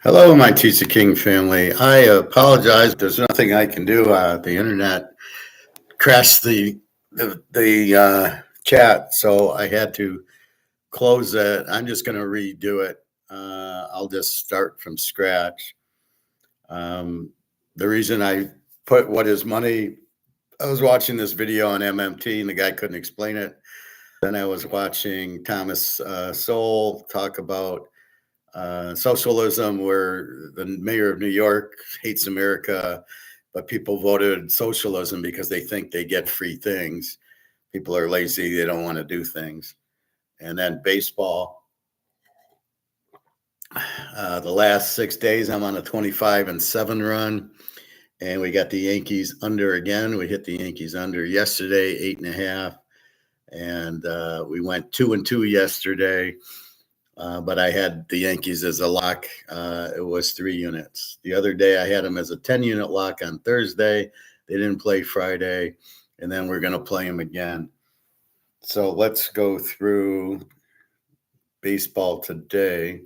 Hello, my Teaserking family. I apologize. There's nothing I can do. The internet crashed the chat, so I had to close it. I'm just going to redo it. I'll just start from scratch. The reason I put what is money, I was watching this video on MMT, and the guy couldn't explain it. Then I was watching Thomas Sowell talk about socialism, where the mayor of New York hates America, but people voted socialism because they think they get free things. People are lazy, they don't want to do things. And then baseball. The last 6 days, I'm on a 25-7 run, and we got the Yankees under again. We hit the Yankees under yesterday, 8.5, and we went 2-2 yesterday. But I had the Yankees as a lock. It was 3 units. The other day, I had them as a 10-unit lock on Thursday. They didn't play Friday, and then we're going to play them again. So let's go through baseball today.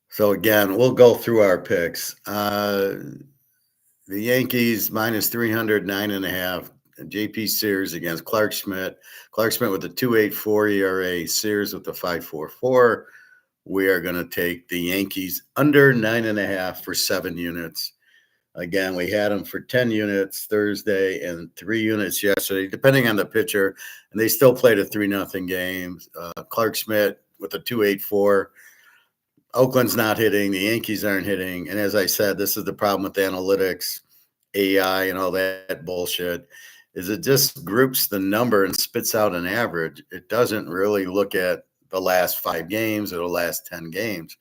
So again, we'll go through our picks. The Yankees minus 300, 9.5. JP Sears against Clark Schmidt. Clark Schmidt with a 2.84 ERA, Sears with the 5.44. We are going to take the Yankees under 9.5 for 7 units. Again, we had them for 10 units Thursday and 3 units yesterday, depending on the pitcher, and they still played a 3-0 game. Clark Schmidt with a 2.84. Oakland's not hitting. The Yankees aren't hitting. And as I said, this is the problem with analytics, AI, and all that bullshit, is it just groups the number and spits out an average. It doesn't really look at the last 5 games or the last 10 games.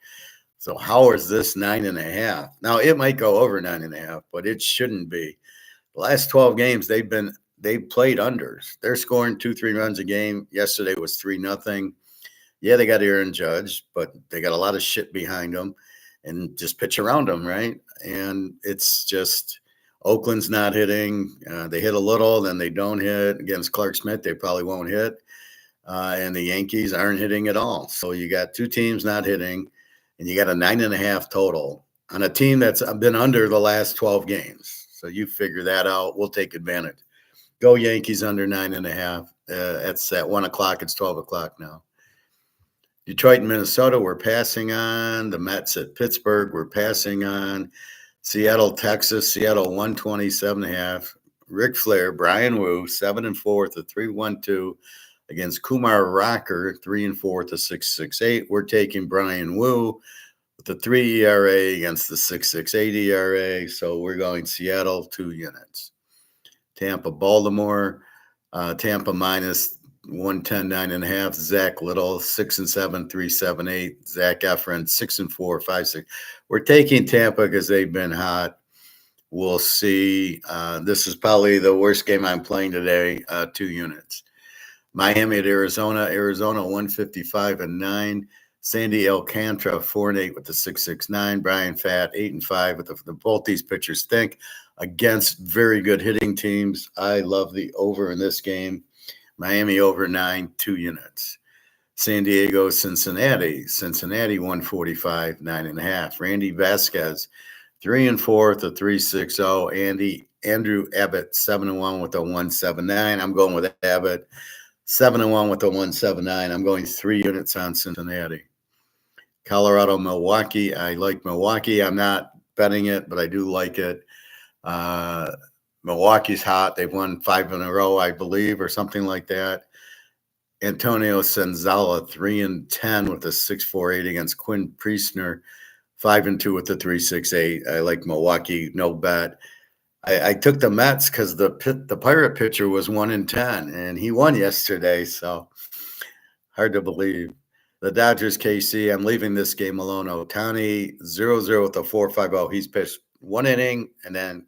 So how is this 9.5? Now, it might go over 9.5, but it shouldn't be. The last 12 games, they've played unders. They're scoring 2-3 runs a game. Yesterday was 3-0. Yeah, they got Aaron Judge, but they got a lot of shit behind them and just pitch around them, right? And it's just Oakland's not hitting. They hit a little, then they don't hit. Against Clark Schmidt, they probably won't hit. And the Yankees aren't hitting at all. So you got 2 teams not hitting, and you got a 9.5 total on a team that's been under the last 12 games. So you figure that out. We'll take advantage. Go Yankees under 9.5. It's at 1 o'clock. It's 12 o'clock now. Detroit and Minnesota, we're passing on. The Mets at Pittsburgh, we're passing on. Seattle, Texas, Seattle 127.5. Ric Flair, Brian Wu, 7-4 to 3.12 against Kumar Rocker, 3-4 to 6.68. We're taking Brian Wu with the 3 ERA against the 6.68 ERA. So we're going Seattle 2 units. Tampa, Baltimore, Tampa minus 110, 9.5. Zach Little, 6-7, 3.78. Zach Efron, 6-4, 5.6. We're taking Tampa because they've been hot. We'll see. This is probably the worst game I'm playing today, 2 units. Miami at Arizona, 155-9. Sandy Alcantara, 4-8 with the 6.69. Brian Fatt, 8-5 with both these pitchers stink against very good hitting teams. I love the over in this game. Miami over 9, 2 units. San Diego, Cincinnati, 145, 9.5. Randy Vasquez, 3-4 to 3.60. Andrew Abbott, 7-1 with a 1.79. I'm going with Abbott. 7-1 with a 1.79. I'm going 3 units on Cincinnati. Colorado, Milwaukee. I like Milwaukee. I'm not betting it, but I do like it. Milwaukee's hot. They've won 5 in a row, I believe, or something like that. Antonio Senzala, 3-10 with a 6.48 against Quinn Priestner, 5-2 with the 3.68. I like Milwaukee, no bet. I took the Mets because the Pirate pitcher was 1-10, and he won yesterday, so hard to believe. The Dodgers, KC, I'm leaving this game alone. Ohtani, 0-0 with a 4.50. He's pitched 1 inning, and then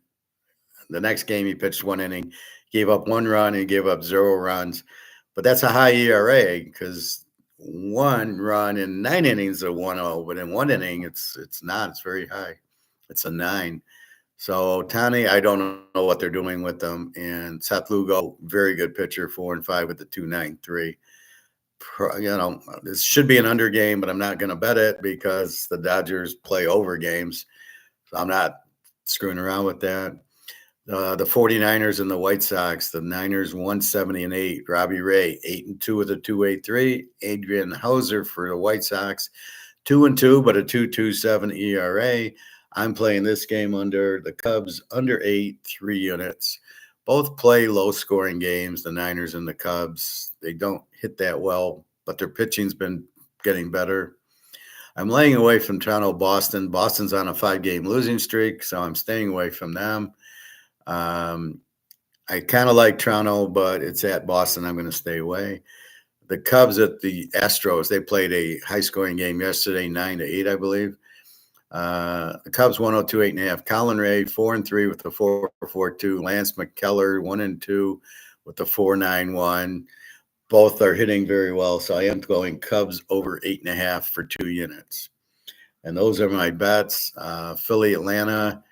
the next game he pitched 1 inning, gave up 1 run, and gave up 0 runs. But that's a high ERA because 1 run in 9 innings is a 1.0, but in 1 inning, it's not. It's very high. It's a 9. So Ohtani, I don't know what they're doing with them. And Seth Lugo, very good pitcher, 4-5 with the 2.93. This should be an under game, but I'm not going to bet it because the Dodgers play over games. So I'm not screwing around with that. The 49ers and the White Sox, the Niners 170-8. Robbie Ray 8-2 with a 2.83. Adrian Hauser for the White Sox 2-2, but a 2.27 ERA. I'm playing this game under the Cubs under 8, 3 units. Both play low scoring games, the Niners and the Cubs. They don't hit that well, but their pitching's been getting better. I'm laying away from Toronto, Boston. Boston's on a 5-game losing streak, so I'm staying away from them. I kind of like Toronto, but it's at Boston. I'm going to stay away. The Cubs at the Astros, they played a high-scoring game yesterday, 9-8, I believe. The Cubs 102, 8.5. Colin Ray 4-3 with the 4.42. Lance McKellar 1-2 with the 4.91. Both are hitting very well, so I am going Cubs over 8.5 for 2 units. And those are my bets. Philly, Atlanta,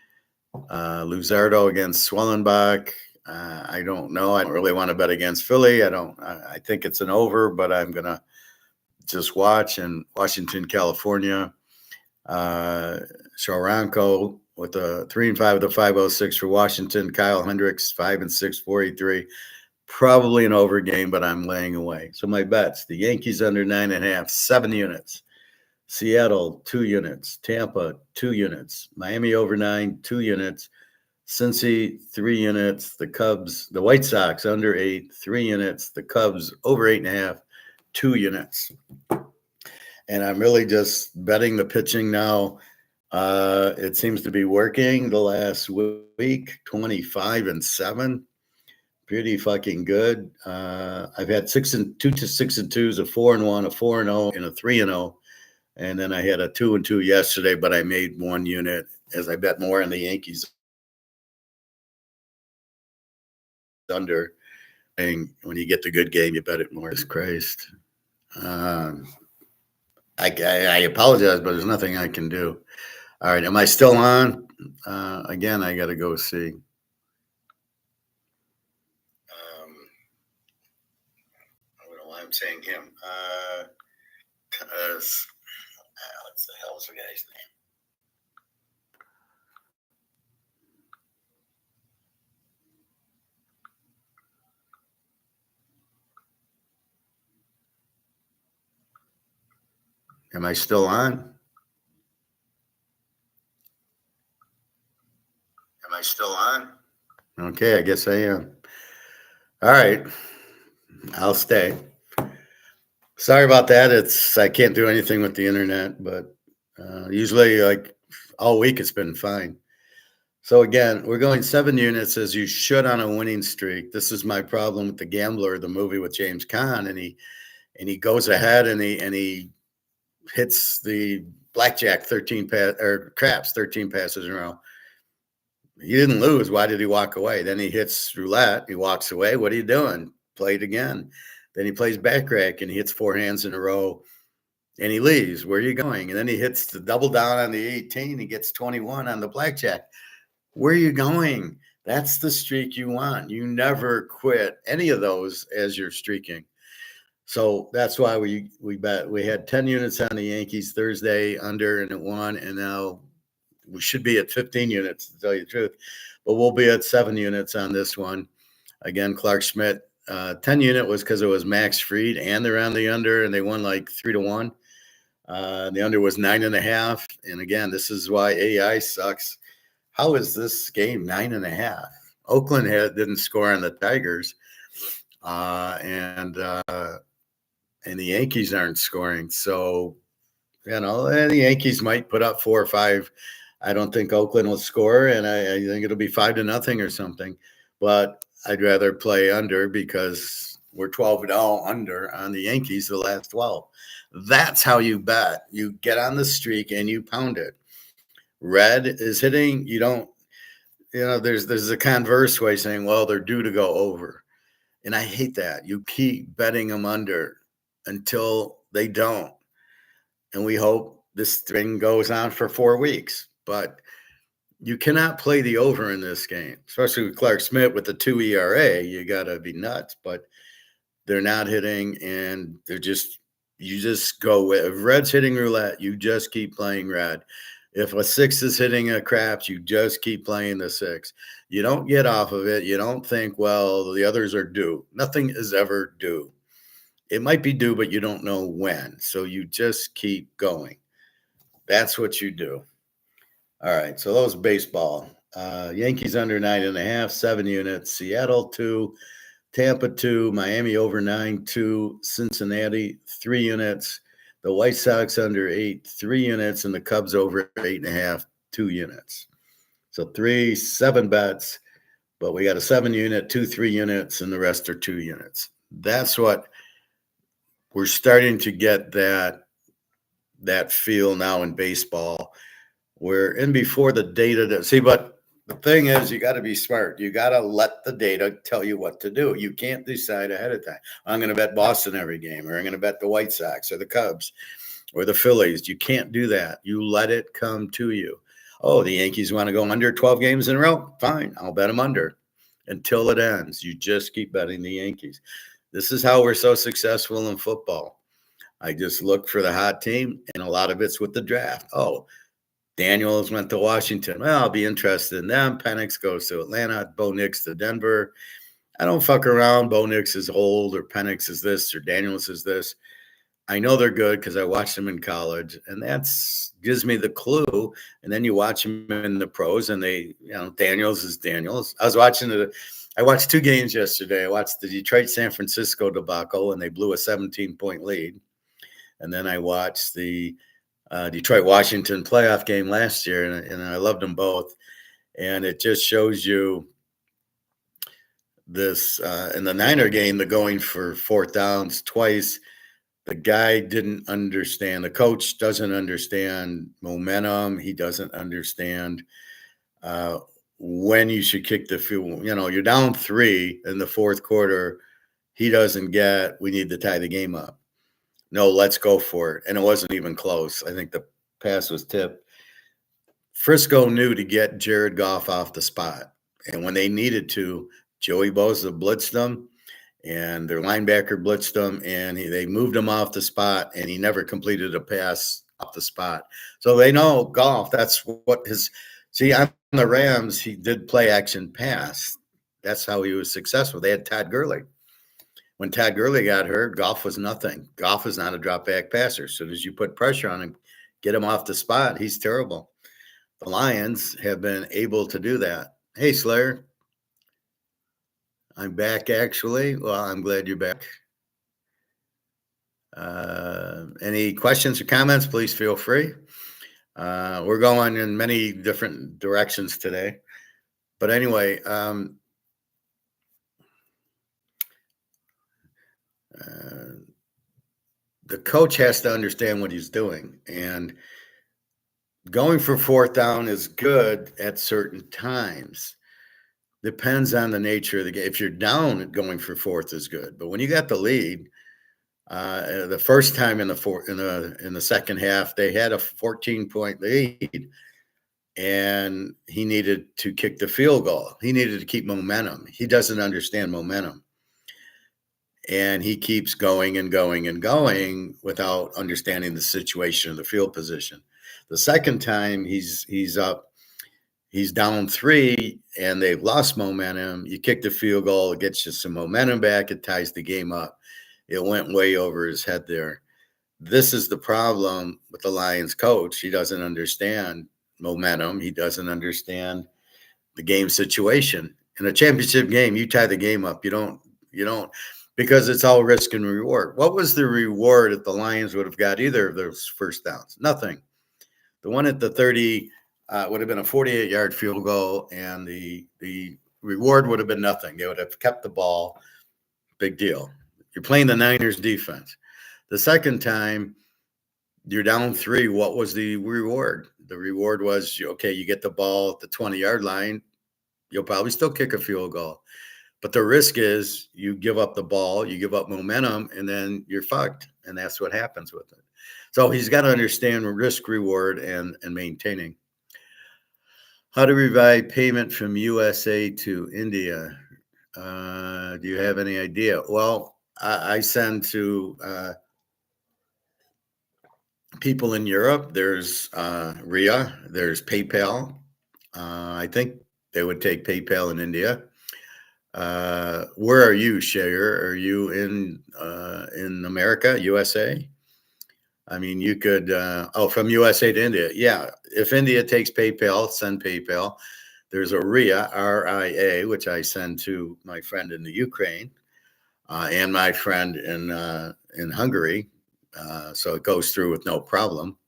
Luzardo against Swellenbach. I don't know. I don't really want to bet against Philly. I think it's an over, but I'm going to just watch. And Washington, California. Sharanko with a 3-5 with a 5.06 for Washington. Kyle Hendricks 5-6, 4.83. Probably an over game, but I'm laying away. So my bets: the Yankees under 9.5, 7 units. Seattle 2 units. Tampa 2 units. Miami over 9, 2 units. Cincy 3 units. The White Sox under 8, 3 units. The Cubs over 8.5, 2 units. And I'm really just betting the pitching now. It seems to be working the last week, 25-7. Pretty fucking good. I've had 2 6-2s, a 4-1, a 4-0, and a 3-0. And then I had a 2-2 yesterday, but I made 1 unit as I bet more on the Yankees under. And when you get the good game, you bet it more. Jesus Christ. I apologize, but there's nothing I can do. All right. Am I still on? Again, I got to go see. I don't know why I'm saying him. What the hell is the guy's name? Am I still on? Am I still on? Okay, I guess I am. All right. I'll stay. Sorry about that. I can't do anything with the internet, but usually like all week it's been fine. So again, we're going 7 units as you should on a winning streak. This is my problem with The Gambler, the movie with James Caan, and he goes ahead and he hits the blackjack 13 craps 13 passes in a row. He didn't lose. Why did he walk away? Then he hits roulette. He walks away. What are you doing? Play it again. Then he plays backrack and he hits 4 hands in a row and he leaves. Where are you going? And then he hits the double down on the 18. He gets 21 on the blackjack. Where are you going? That's the streak you want. You never quit any of those as you're streaking. So that's why we bet. We had 10 units on the Yankees Thursday under and it won. And now we should be at 15 units to tell you the truth. But we'll be at 7 units on this one. Again, Clark Schmidt. 10 unit was because it was Max Fried and they're on the under and they won like 3-1. The under was 9.5. And again, this is why AI sucks. How is this game 9.5? Oakland didn't score on the Tigers, and the Yankees aren't scoring. So, the Yankees might put up 4 or 5. I don't think Oakland will score, and I think it'll be 5-0 or something. But I'd rather play under because we're 12-0 under on the Yankees the last 12. That's how you bet. You get on the streak and you pound it. Red is hitting. You don't, there's a converse way saying, well, they're due to go over. And I hate that. You keep betting them under until they don't. And we hope this thing goes on for 4 weeks. But you cannot play the over in this game, especially with Clark Schmidt with the 2 ERA. You got to be nuts. But they're not hitting, and you just go with, if red's hitting roulette, you just keep playing red. If a 6 is hitting a craps, you just keep playing the 6. You don't get off of it. You don't think, well, the others are due. Nothing is ever due. It might be due, but you don't know when. So you just keep going. That's what you do. All right. So that was baseball. Yankees under 9.5, 7 units. Seattle 2, Tampa 2, Miami over 9, 2, Cincinnati 3 units. The White Sox under 8, 3 units, and the Cubs over 8.5, 2 units. So 7 bets, but we got a 7 unit, 2 3 units, and the rest are 2 units. That's what we're starting to get, that feel now in baseball. We're in before the data. See, but the thing is, you got to be smart. You got to let the data tell you what to do. You can't decide ahead of time. I'm going to bet Boston every game, or I'm going to bet the White Sox or the Cubs or the Phillies. You can't do that. You let it come to you. Oh, the Yankees want to go under 12 games in a row? Fine, I'll bet them under until it ends. You just keep betting the Yankees. This is how we're so successful in football. I just look for the hot team, and a lot of it's with the draft. Oh, Daniels went to Washington. Well, I'll be interested in them. Penix goes to Atlanta. Bo Nix to Denver. I don't fuck around. Bo Nix is old, or Penix is this, or Daniels is this. I know they're good because I watched them in college, and that's gives me the clue. And then you watch them in the pros, and Daniels is Daniels. I watched 2 games yesterday. I watched the Detroit-San Francisco debacle, and they blew a 17-point lead. And then I watched the Detroit-Washington playoff game last year, and I loved them both. And it just shows you this in the Niner game, the going for 4th downs twice. The guy didn't understand. The coach doesn't understand momentum. He doesn't understand when you should kick the field. You're down 3 in the 4th quarter. He doesn't get, we need to tie the game up. No, let's go for it. And it wasn't even close. I think the pass was tipped. Frisco knew to get Jared Goff off the spot. And when they needed to, Joey Bosa blitzed them, and their linebacker blitzed him, and they moved him off the spot, and he never completed a pass off the spot. So they know Goff, that's what on the Rams, he did play action pass. That's how he was successful. They had Todd Gurley. When Todd Gurley got hurt, Goff was nothing. Goff is not a drop back passer. As soon as you put pressure on him, get him off the spot, he's terrible. The Lions have been able to do that. Hey, Slayer. I'm back, actually. Well, I'm glad you're back. Any questions or comments, please feel free. We're going in many different directions today. But anyway, the coach has to understand what he's doing. And going for 4th down is good at certain times. Depends on the nature of the game. If you're down, going for 4th is good. But when you got the lead, the first time in the second half, they had a 14-point lead, and he needed to kick the field goal. He needed to keep momentum. He doesn't understand momentum, and he keeps going and going and going without understanding the situation of the field position. The second time he's up, he's down 3, and they've lost momentum. You kick the field goal, it gets you some momentum back. It ties the game up. It went way over his head there. This is the problem with the Lions coach. He doesn't understand momentum. He doesn't understand the game situation. In a championship game, you tie the game up. You don't, because it's all risk and reward. What was the reward if the Lions would have got either of those first downs? Nothing. The one at the 30 would have been a 48-yard field goal, and the reward would have been nothing. They would have kept the ball. Big deal. You're playing the Niners defense. The second time, you're down 3. What was the reward? The reward was, okay, you get the ball at the 20-yard line. You'll probably still kick a field goal. But the risk is you give up the ball, you give up momentum, and then you're fucked. And that's what happens with it. So he's got to understand risk, reward, and maintaining. How to revive payment from USA to India. Do you have any idea? Well, I send to people in Europe. There's RIA, there's PayPal. I think they would take PayPal in India. Where are you, Shayer? Are you in America, USA? I mean, you could. From USA to India. Yeah, if India takes PayPal, send PayPal. There's a RIA, RIA, which I send to my friend in the Ukraine and my friend in Hungary. So it goes through with no problem.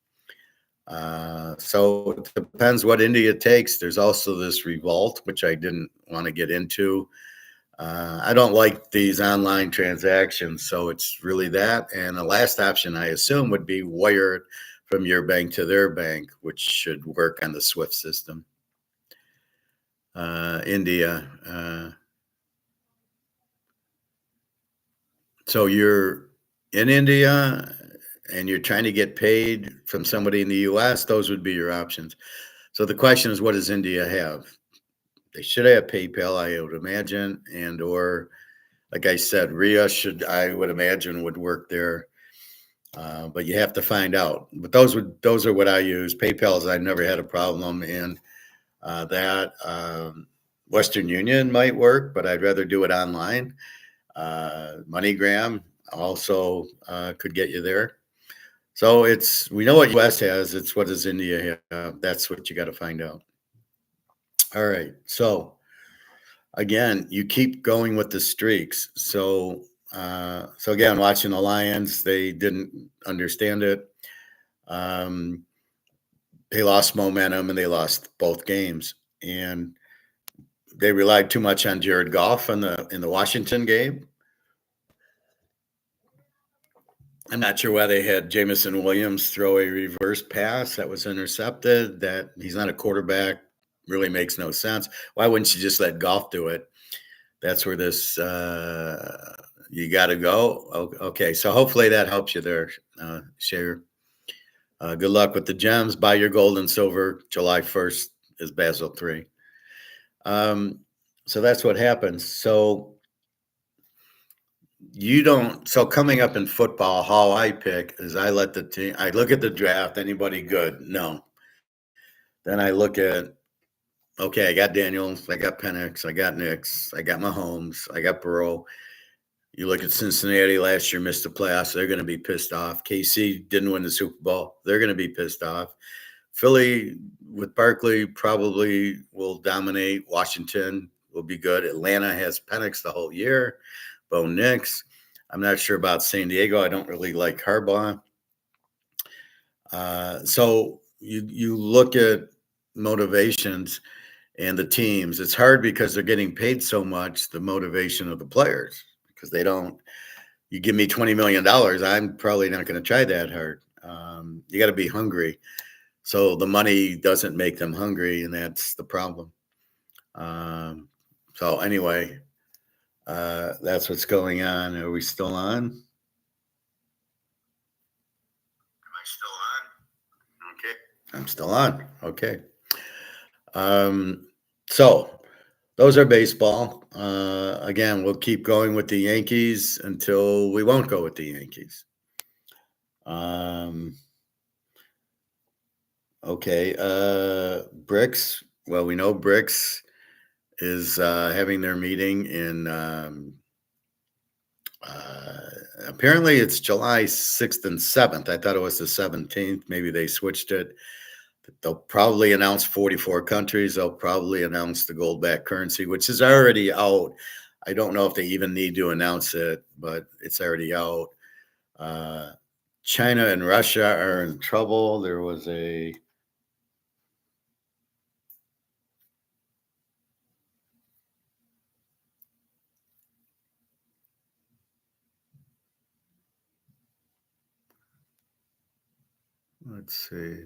So it depends what India takes. There's also this revolt, which I didn't want to get into. I don't like these online transactions, so it's really that. And the last option, I assume, would be wire it from your bank to their bank, which should work on the SWIFT system. India. So you're in India and you're trying to get paid from somebody in the US, those would be your options. So the question is, what does India have? They should have PayPal, I would imagine, and or like I said, RIA I would imagine, would work there. But you have to find out. But those are what I use. PayPal's I never had a problem, and that Western Union might work, but I'd rather do it online. MoneyGram also could get you there. So we know what US has. It's what does India have? That's what you got to find out. All right. So again, you keep going with the streaks. So again, watching the Lions, they didn't understand it. They lost momentum and they lost both games, and they relied too much on Jared Goff in the Washington game. I'm not sure why they had Jamison Williams throw a reverse pass that was intercepted. That he's not a quarterback, really makes no sense. Why wouldn't you just let Goff do it? That's where this you got to go. Okay, so hopefully that helps you there, Shayer. Good luck with the gems. Buy your gold and silver. July 1st is Basel 3. So that's what happens. So you don't. So coming up in football, how I pick is I let the team. I look at the draft. Anybody good? No. Then I look at. Okay, I got Daniels. I got Penix. I got Nix. I got Mahomes. I got Burrow. You look at Cincinnati last year, missed the playoffs. They're going to be pissed off. KC didn't win the Super Bowl. They're going to be pissed off. Philly with Barkley probably will dominate. Washington will be good. Atlanta has Penix the whole year. Bo Nix. I'm not sure about San Diego. I don't really like Harbaugh. So you look at motivations and the teams. It's hard because they're getting paid so much, the motivation of the players, because they don't. You give me $20 million, I'm probably not going to try that hard. You got to be hungry. So the money doesn't make them hungry, and that's the problem. So anyway, that's what's going on. Are we still on? Am I still on? Okay. I'm still on. Okay. So those are baseball. Again, we'll keep going with the Yankees until we won't go with the Yankees. Okay. BRICS. Well, we know BRICS is having their meeting in apparently it's July 6th and 7th. I thought it was the 17th. Maybe they switched it. They'll probably announce 44 countries. They'll probably announce the gold-backed currency, which is already out. I don't know if they even need to announce it, but it's already out. China and Russia are in trouble. There was a let's see.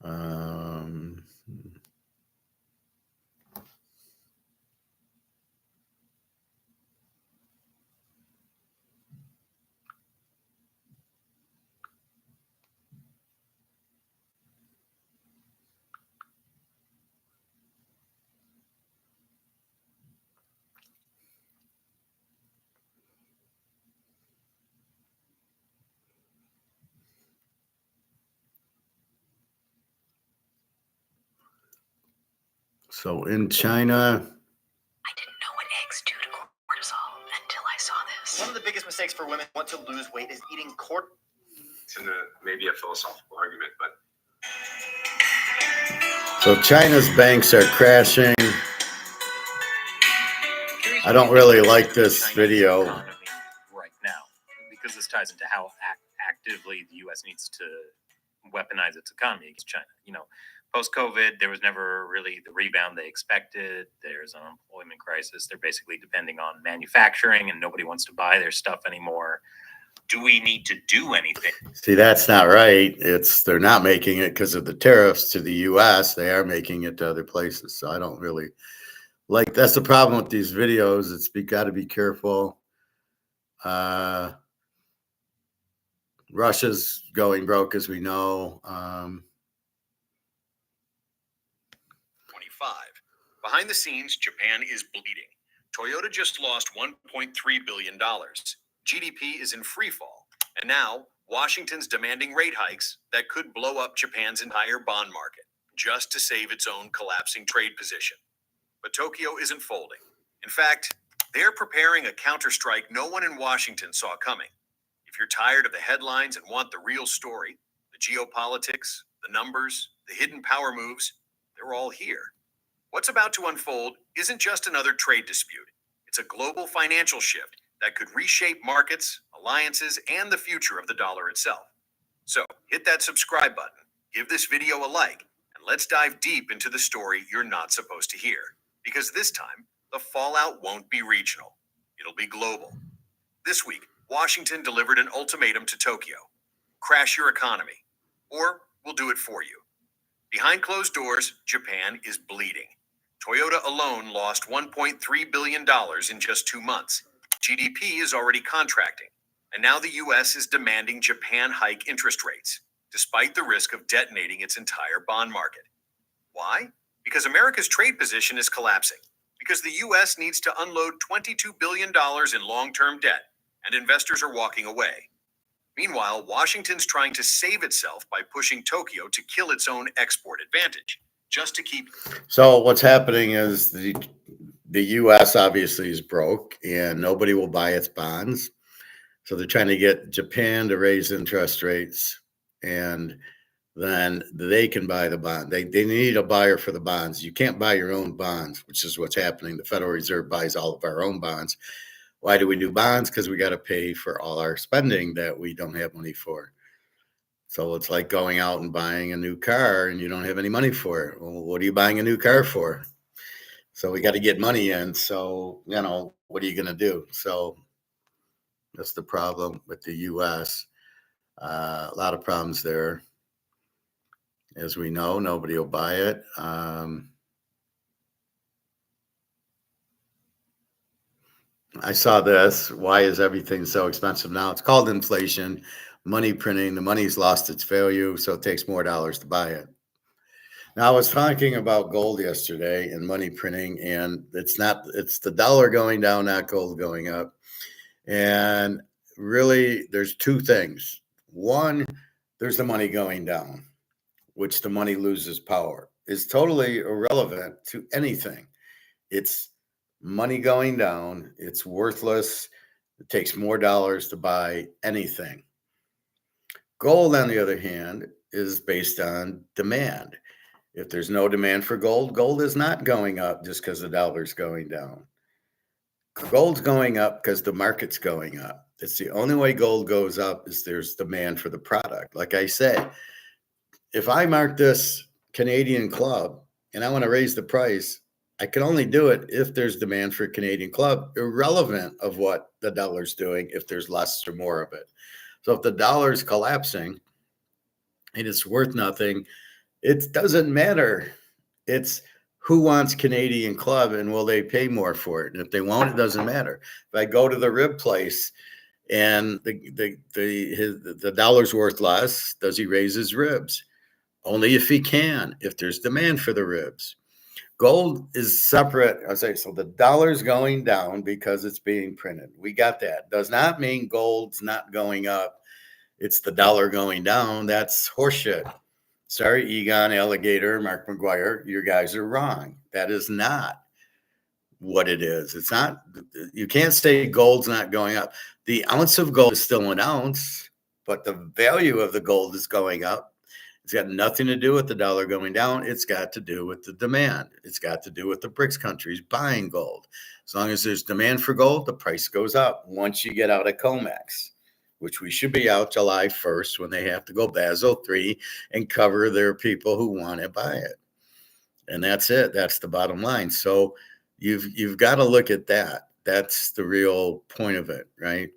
Um, so in China, I didn't know what eggs do to cortisol until I saw this. One of the biggest mistakes for women who want to lose weight is eating It's maybe a philosophical argument, but so China's banks are crashing. I don't really like this video right now, because this ties into how actively the U.S. needs to weaponize its economy against China. You know, post-COVID, there was never really the rebound they expected. There's an unemployment crisis. They're basically depending on manufacturing, and nobody wants to buy their stuff anymore. Do we need to do anything? See, that's not right. They're not making it because of the tariffs to the U.S. They are making it to other places. So I don't really like. That's the problem with these videos. Got to be careful. Russia's going broke, as we know. 25. Behind the scenes, Japan is bleeding. Toyota just lost $1.3 billion. GDP is in free fall. And now, Washington's demanding rate hikes that could blow up Japan's entire bond market just to save its own collapsing trade position. But Tokyo isn't folding. In fact, they're preparing a counterstrike no one in Washington saw coming. If you're tired of the headlines and want the real story, the geopolitics, the numbers, the hidden power moves, they're all here. What's about to unfold isn't just another trade dispute. It's a global financial shift that could reshape markets, alliances, and the future of the dollar itself. So hit that subscribe button, give this video a like, and let's dive deep into the story you're not supposed to hear. Because this time, the fallout won't be regional. It'll be global. This week, Washington delivered an ultimatum to Tokyo. Crash your economy, or we'll do it for you. Behind closed doors, Japan is bleeding. Toyota alone lost $1.3 billion in just 2 months. GDP is already contracting. And now the U.S. is demanding Japan hike interest rates, despite the risk of detonating its entire bond market. Why? Because America's trade position is collapsing. Because the U.S. needs to unload $22 billion in long-term debt, and investors are walking away. Meanwhile, Washington's trying to save itself by pushing Tokyo to kill its own export advantage, just to keep. So what's happening is the U.S. obviously is broke, and nobody will buy its bonds. So they're trying to get Japan to raise interest rates, and then they can buy the bond. They need a buyer for the bonds. You can't buy your own bonds, which is what's happening. The Federal Reserve buys all of our own bonds. Why do we do bonds? Because we got to pay for all our spending that we don't have money for. So it's like going out and buying a new car and you don't have any money for it. Well, what are you buying a new car for? So we got to get money in. So, what are you going to do? So that's the problem with the U.S. A lot of problems there. As we know, nobody will buy it. I saw this. Why is everything so expensive now? It's called inflation, money printing. The money's lost its value, so it takes more dollars to buy it. Now, I was talking about gold yesterday and money printing, and it's the dollar going down, not gold going up. And really, there's two things. One, there's the money going down, which the money loses power. It's totally irrelevant to anything. It's money going down. It's worthless. It takes more dollars to buy anything. Gold, on the other hand, is based on demand. If there's no demand for gold, gold is not going up just because the dollar's going down. Gold's going up because the market's going up. It's the only way gold goes up is there's demand for the product. Like I say, if I mark this Canadian club and I want to raise the price, I can only do it if there's demand for Canadian club, irrelevant of what the dollar's doing, if there's less or more of it. So if the dollar's collapsing and it's worth nothing, It doesn't matter. It's who wants Canadian club and will they pay more for it? And if they won't, it doesn't matter. If I go to the rib place and the dollar's worth less, does he raise his ribs? Only if he can, if there's demand for the ribs. Gold is separate. I say so. The dollar's going down because it's being printed. We got that. Does not mean gold's not going up. It's the dollar going down. That's horseshit. Sorry, Egon, Alligator, Mark McGuire, you guys are wrong. That is not what it is. It's not. You can't say gold's not going up. The ounce of gold is still an ounce, but the value of the gold is going up. It's got nothing to do with the dollar going down. It's got to do with the demand. It's got to do with the BRICS countries buying gold. As long as there's demand for gold, the price goes up once you get out of COMEX, which we should be out July 1st when they have to go Basel III and cover their people who want to buy it. And that's it. That's the bottom line. So you've got to look at that. That's the real point of it, right?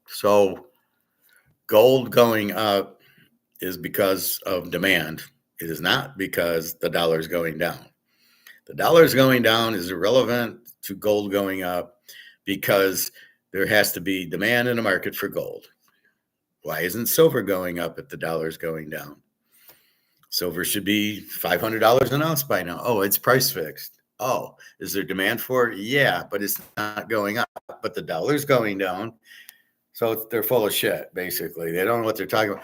So gold going up is because of demand. It is not because the dollar is going down. The dollar is going down is irrelevant to gold going up because there has to be demand in the market for gold. Why isn't silver going up if the dollar is going down? Silver should be $500 an ounce by now. Oh, it's price fixed. Oh, is there demand for it? Yeah, but it's not going up. But the dollar's going down. So they're full of shit, basically. They don't know what they're talking about.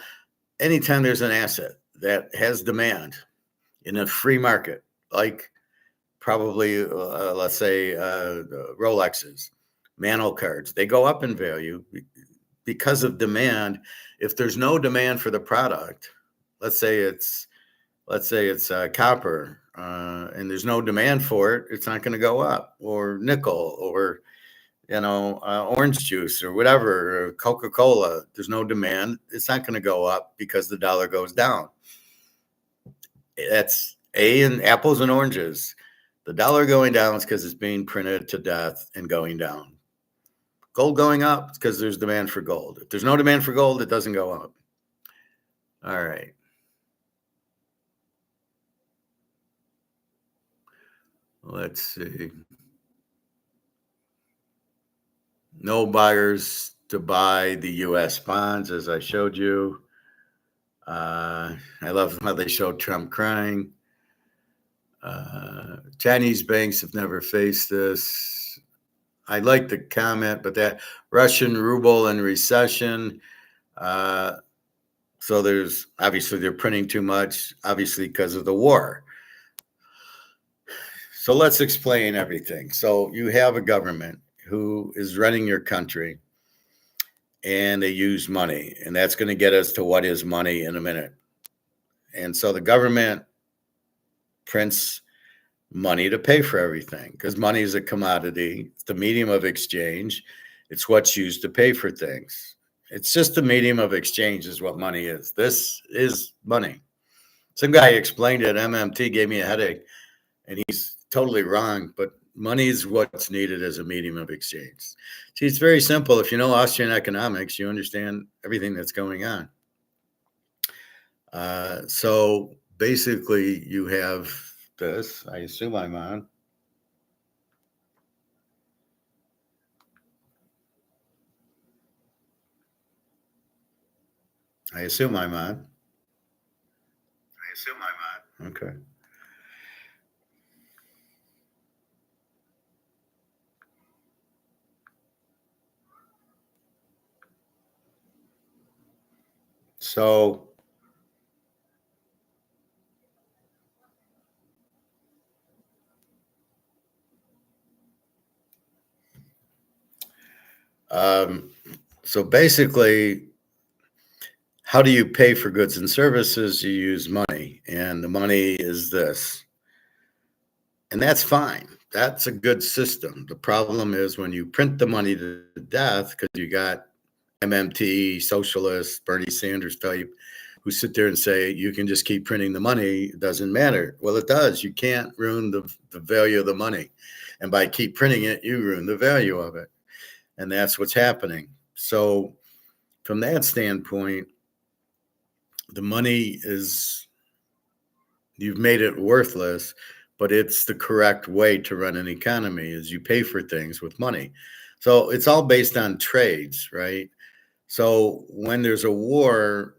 Anytime there's an asset that has demand in a free market, like probably, let's say, Rolexes, Mantle cards, they go up in value because of demand. If there's no demand for the product, let's say it's copper, and there's no demand for it, it's not going to go up, or nickel, or orange juice or whatever, or Coca-Cola. There's no demand. It's not going to go up because the dollar goes down. That's in apples and oranges. The dollar going down is because it's being printed to death and going down. Gold going up is because there's demand for gold. If there's no demand for gold, it doesn't go up. All right. Let's see. No buyers to buy the U.S. bonds, as I showed you. I love how they showed Trump crying. Chinese banks have never faced this. I like the comment, but that Russian ruble and recession. So there's obviously they're printing too much, obviously because of the war. So let's explain everything. So you have a government who is running your country, and they use money, and that's going to get us to what is money in a minute. And so the government prints money to pay for everything because money is a commodity. It's the medium of exchange. It's what's used to pay for things. It's just a medium of exchange is what money is. This is money. Some guy explained it. MMT gave me a headache, and he's totally wrong, but money is what's needed as a medium of exchange. See, it's very simple. If you know Austrian economics, you understand everything that's going on. So basically, you have this. I assume I'm on. I assume I'm on. Okay. So basically, how do you pay for goods and services? You use money, and the money is this. And that's fine. That's a good system. The problem is when you print the money to death, because you got MMT, socialists, Bernie Sanders type, who sit there and say, you can just keep printing the money. It doesn't matter. Well, it does. You can't ruin the value of the money. And by keep printing it, you ruin the value of it. And that's what's happening. So from that standpoint, the money you've made it worthless, but it's the correct way to run an economy is you pay for things with money. So it's all based on trades, right? So when there's a war,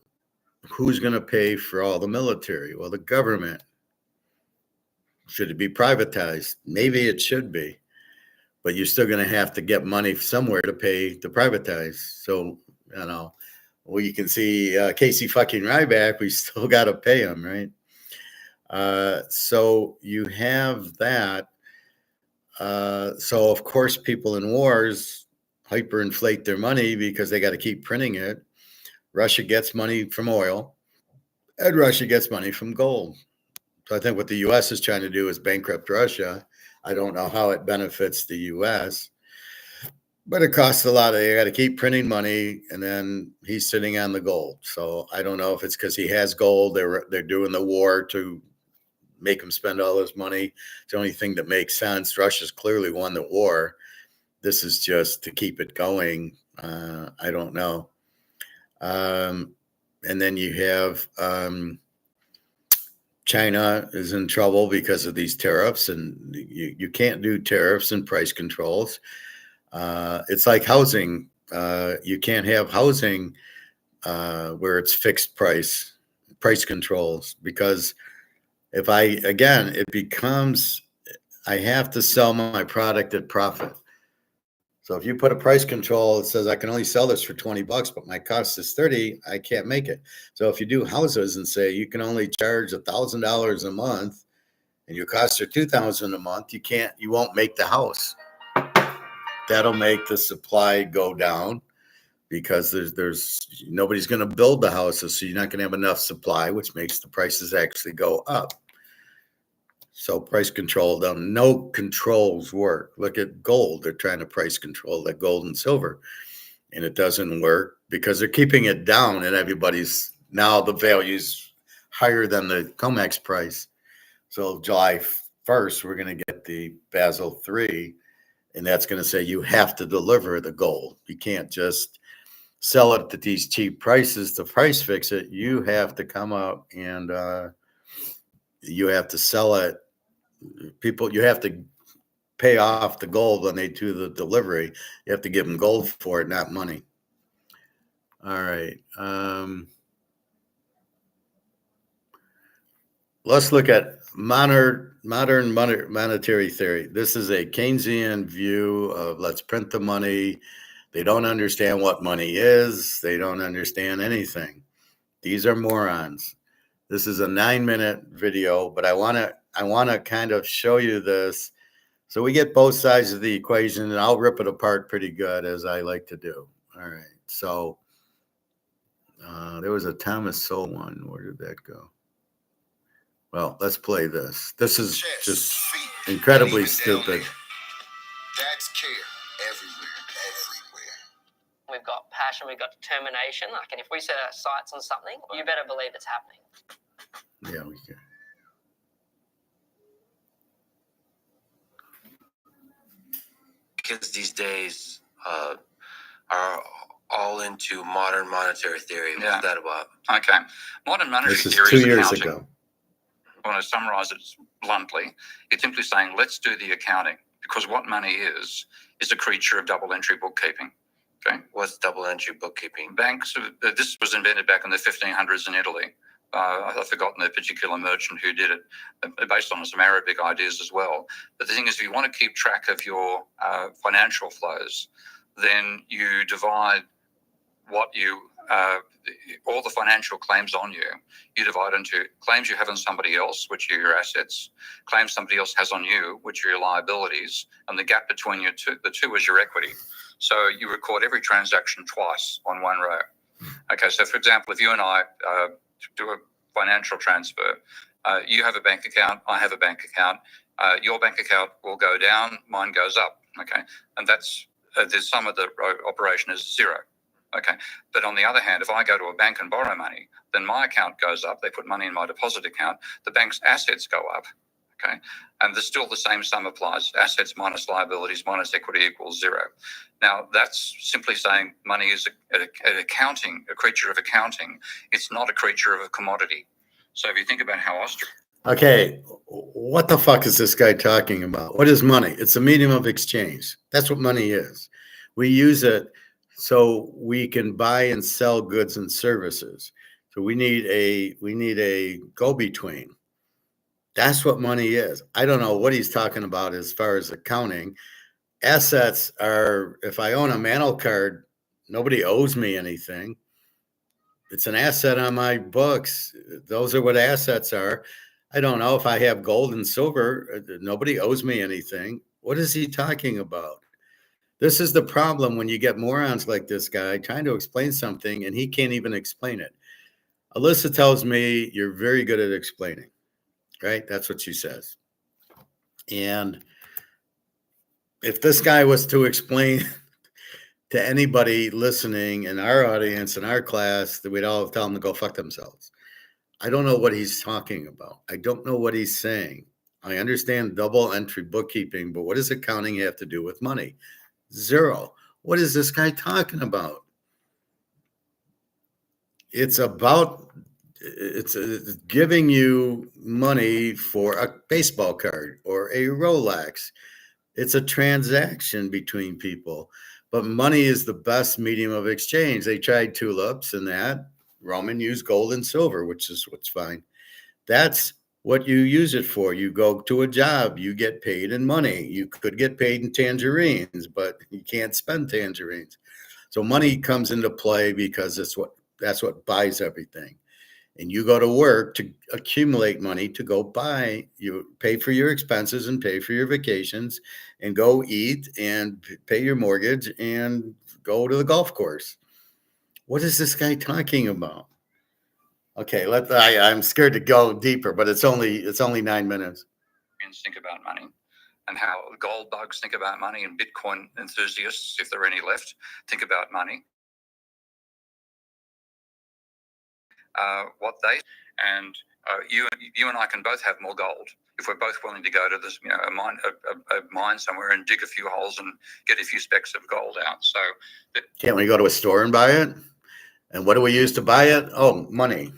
who's going to pay for all the military? Well, the government. Should it be privatized? Maybe it should be, but you're still going to have to get money somewhere to pay to privatize. So, we can see Casey fucking Ryback. We still got to pay him, right? So you have that. So of course, people in wars hyperinflate their money because they got to keep printing it. Russia gets money from oil, and Russia gets money from gold. So I think what the U.S. is trying to do is bankrupt Russia. I don't know how it benefits the U.S., but it costs a lot. They got to keep printing money, and then he's sitting on the gold. So I don't know if it's because he has gold. They're doing the war to make him spend all this money. It's the only thing that makes sense. Russia's clearly won the war. This is just to keep it going. I don't know. And then you have China is in trouble because of these tariffs, and you can't do tariffs and price controls. It's like housing. You can't have housing where it's fixed price controls, because if I have to sell my product at profit. So if you put a price control that says I can only sell this for $20, but my cost is $30, I can't make it. So if you do houses and say you can only charge $1,000 a month and your costs are $2,000 a month, you won't make the house. That'll make the supply go down because there's nobody's going to build the houses, so you're not going to have enough supply, which makes the prices actually go up. So price control, no controls work. Look at gold. They're trying to price control like gold and silver, and it doesn't work because they're keeping it down, and now the value's higher than the COMEX price. So July 1st, we're going to get the Basel III, and that's going to say you have to deliver the gold. You can't just sell it at these cheap prices to price fix it. You have to come up and you have to sell it. You have to pay off the gold when they do the delivery. You have to give them gold for it, not money. All right. Let's look at modern monetary theory. This is a Keynesian view of let's print the money. They don't understand what money is. They don't understand anything. These are morons. This is a 9-minute video, but I want to kind of show you this so we get both sides of the equation, and I'll rip it apart pretty good, as I like to do. All right. So there was a Thomas Sowell one. Where did that go? Well, let's play this. This is just incredibly stupid. That's care everywhere. We've got passion, we've got determination. And if we set our sights on something, you better believe it's happening. Yeah, we can. Kids these days are all into modern monetary theory. What's that about? Okay. Modern monetary This is theory 2 is years accounting. ago. I want to summarize it bluntly. It's simply saying, let's do the accounting, because what money is a creature of double entry bookkeeping. Okay. What's double entry bookkeeping? Banks, this was invented back in the 1500s in Italy. I've forgotten the particular merchant who did it, based on some Arabic ideas as well. But the thing is, if you want to keep track of your financial flows, then you divide what all the financial claims on you, you divide into claims you have on somebody else, which are your assets, claims somebody else has on you, which are your liabilities, and the gap between the two is your equity. So you record every transaction twice on one row. Okay, so for example, if you and I do a financial transfer, you have a bank account, I have a bank account, your bank account will go down, mine goes up. Okay, and that's the sum of the operation is zero. Okay, but on the other hand, if I go to a bank and borrow money, then my account goes up. They put money in my deposit account. The bank's assets go up. Okay, and there's still the same sum applies. Assets minus liabilities minus equity equals zero. Now, that's simply saying money is an accounting, a creature of accounting. It's not a creature of a commodity. So if you think about how Austria... Okay, what the fuck is this guy talking about? What is money? It's a medium of exchange. That's what money is. We use it so we can buy and sell goods and services. So we need a go-between. That's what money is. I don't know what he's talking about as far as accounting. Assets are, if I own a Mantle card, nobody owes me anything. It's an asset on my books. Those are what assets are. I don't know if I have gold and silver. Nobody owes me anything. What is he talking about? This is the problem when you get morons like this guy trying to explain something and he can't even explain it. Alyssa tells me you're very good at explaining, right? That's what she says. And if this guy was to explain to anybody listening in our audience, in our class, that we'd all tell them to go fuck themselves. I don't know what he's talking about. I don't know what he's saying. I understand double entry bookkeeping, but what does accounting have to do with money? Zero. What is this guy talking about? It's about, it's giving you money for a baseball card or a Rolex. It's a transaction between people, but money is the best medium of exchange. They tried tulips and that. Roman used gold and silver, which is what's fine. That's what you use it for. You go to a job, you get paid in money. You could get paid in tangerines, but you can't spend tangerines. So money comes into play because that's what buys everything. And you go to work to accumulate money to go buy, you pay for your expenses and pay for your vacations and go eat and pay your mortgage and go to the golf course. What is this guy talking about? Okay, I'm scared to go deeper, but it's only 9 minutes. Think about money and how gold bugs think about money, and Bitcoin enthusiasts, if there are any left, think about money. What they and you and I can both have more gold if we're both willing to go to this, a mine somewhere and dig a few holes and get a few specks of gold out. So, can't we go to a store and buy it? And what do we use to buy it? Oh, money.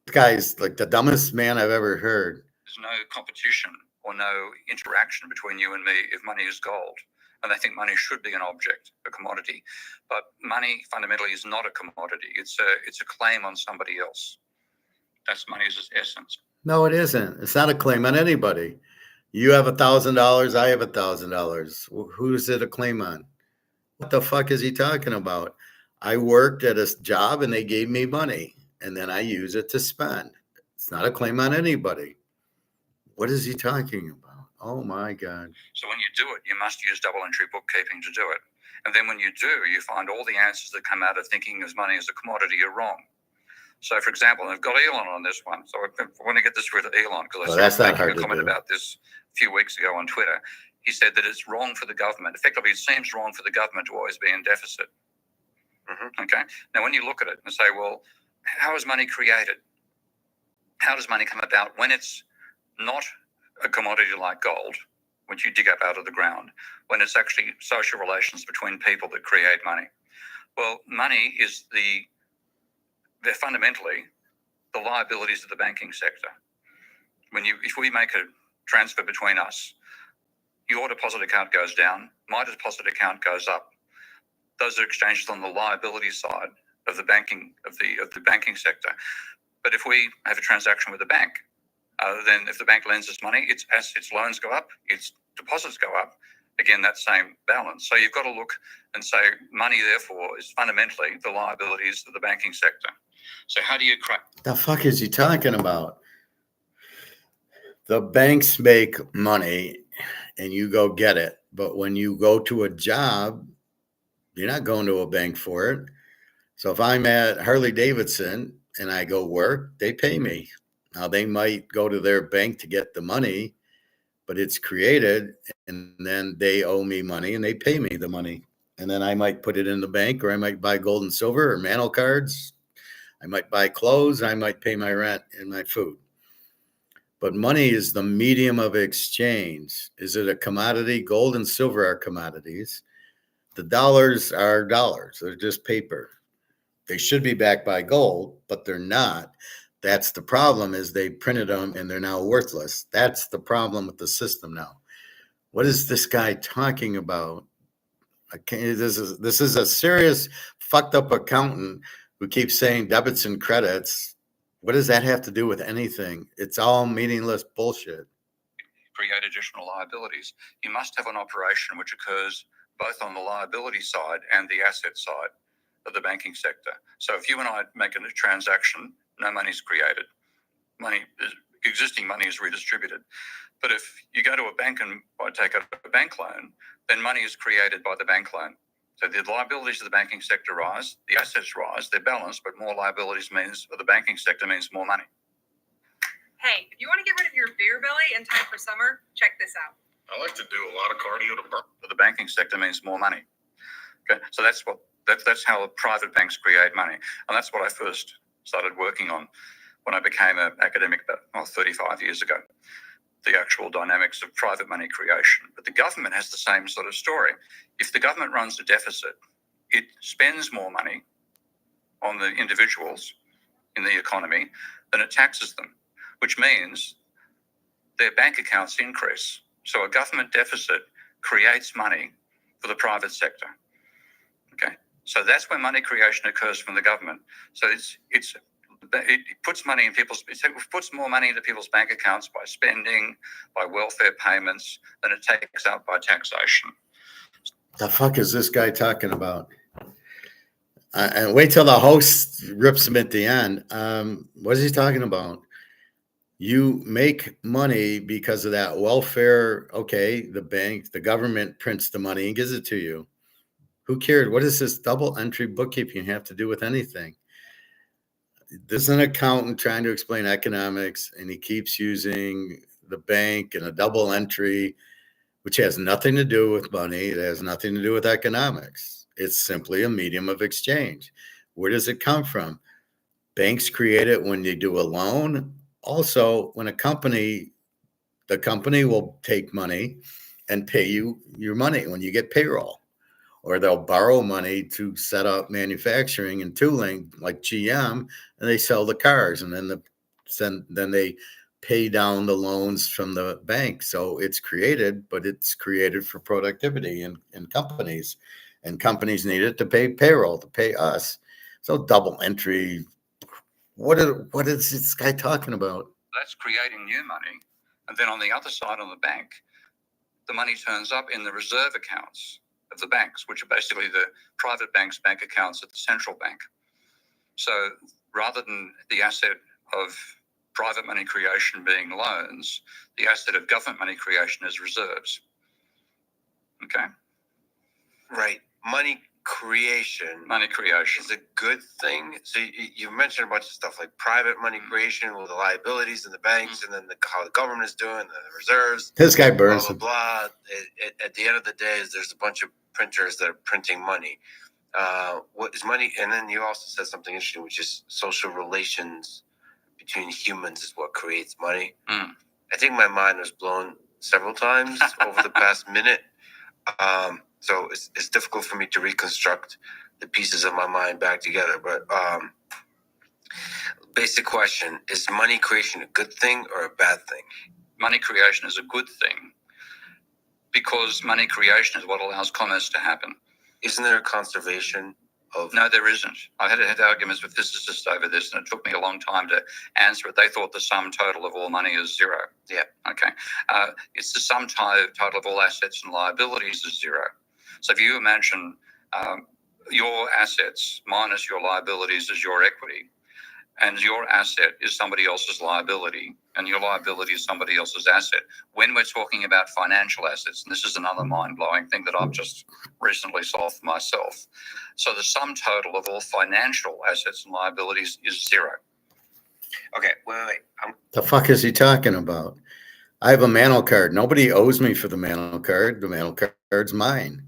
This guy's like the dumbest man I've ever heard. There's no competition or no interaction between you and me if money is gold. And they think money should be an object, a commodity. But money fundamentally is not a commodity. It's a claim on somebody else. That's money's essence. No, it isn't. It's not a claim on anybody. You have $1,000. I have $1,000. Who's it a claim on? What the fuck is he talking about? I worked at a job and they gave me money and then I use it to spend. It's not a claim on anybody. What is he talking about? Oh my God. So when you do it, you must use double entry bookkeeping to do it. And then when you do, you find all the answers that come out of thinking of money as a commodity are wrong. So, for example, I've got Elon on this one. So I want to get this rid of Elon because I saw him making a comment about this a few weeks ago on Twitter. He said that it's wrong for the government. Effectively, it seems wrong for the government to always be in deficit. Mm-hmm. Okay. Now, when you look at it and say, well, how is money created? How does money come about when it's not a commodity like gold, which you dig up out of the ground, when it's actually social relations between people that create money? Well, money is they're fundamentally the liabilities of the banking sector. If we make a transfer between us, your deposit account goes down, my deposit account goes up. Those are exchanges on the liability side of the banking sector. But if we have a transaction with a bank, then if the bank lends us money, its loans go up, its deposits go up. Again, that same balance. So you've got to look and say money, therefore, is fundamentally the liabilities of the banking sector. So how do you crack? The fuck is he talking about? The banks make money and you go get it. But when you go to a job, you're not going to a bank for it. So if I'm at Harley Davidson and I go work, they pay me. Now they might go to their bank to get the money, but it's created and then they owe me money and they pay me the money. And then I might put it in the bank, or I might buy gold and silver or Mantle cards. I might buy clothes. I might pay my rent and my food. But money is the medium of exchange. Is it a commodity? Gold and silver are commodities. The dollars are dollars. They're just paper. They should be backed by gold, but they're not. That's the problem, is they printed them and they're now worthless. That's the problem with the system now. What is this guy talking about? This is a serious fucked up accountant who keeps saying debits and credits. What does that have to do with anything? It's all meaningless bullshit. Create additional liabilities. You must have an operation which occurs both on the liability side and the asset side of the banking sector. So if you and I make a transaction, no money's created. Existing money is redistributed. But if you go to a bank and take out a bank loan, then money is created by the bank loan. So the liabilities of the banking sector rise, the assets rise, they're balanced, but more liabilities means, or the banking sector means more money. Hey, if you want to get rid of your beer belly in time for summer, check this out. I like to do a lot of cardio to burn. For the banking sector means more money. Okay, so that's how the private banks create money, and that's what I first started working on when I became an academic about 35 years ago. The actual dynamics of private money creation. But the government has the same sort of story. If the government runs a deficit, it spends more money on the individuals in the economy than it taxes them, which means their bank accounts increase. So a government deficit creates money for the private sector. Okay, so that's where money creation occurs from the government. So it puts money in it puts more money into people's bank accounts by spending, by welfare payments, than it takes out by taxation. The fuck is this guy talking about? And wait till the host rips him at the end. What is he talking about? You make money because of that welfare. Okay, the government prints the money and gives it to you. Who cared? What does this double entry bookkeeping have to do with anything? This is an accountant trying to explain economics, and he keeps using the bank and a double entry, which has nothing to do with money. It has nothing to do with economics. It's simply a medium of exchange. Where does it come from? Banks create it when you do a loan. Also, when the company will take money and pay you your money when you get payroll. Or they'll borrow money to set up manufacturing and tooling like GM, and they sell the cars, and then they pay down the loans from the bank. So it's created, but it's created for productivity in companies, and companies need it to pay payroll, to pay us. So double entry. What is this guy talking about? That's creating new money. And then on the other side, on the bank, the money turns up in the reserve accounts of the banks, which are basically the private banks' bank accounts at the central bank. So rather than the asset of private money creation being loans, the asset of government money creation is reserves. Okay? Right. Money creation is a good thing. So you mentioned a bunch of stuff like private money creation with the liabilities in the banks, and then how the government is doing, the reserves. This guy burns. Blah, blah, blah. At the end of the day, there's a bunch of printers that are printing money. What is money? And then you also said something interesting, which is social relations between humans is what creates money. I think my mind was blown several times over the past minute. So it's difficult for me to reconstruct the pieces of my mind back together. But basic question, is money creation a good thing or a bad thing? Money creation is a good thing because money creation is what allows commerce to happen. Isn't there a conservation of... No, there isn't. I had arguments with physicists over this, and it took me a long time to answer it. They thought the sum total of all money is zero. Yeah. Okay. It's the sum total of all assets and liabilities is zero. So if you imagine your assets minus your liabilities is your equity, and your asset is somebody else's liability, and your liability is somebody else's asset. When we're talking about financial assets, and this is another mind-blowing thing that I've just recently solved for myself. So the sum total of all financial assets and liabilities is zero. Okay, wait. The fuck is he talking about? I have a Mano card. Nobody owes me for the Mano card. The Mano card's mine.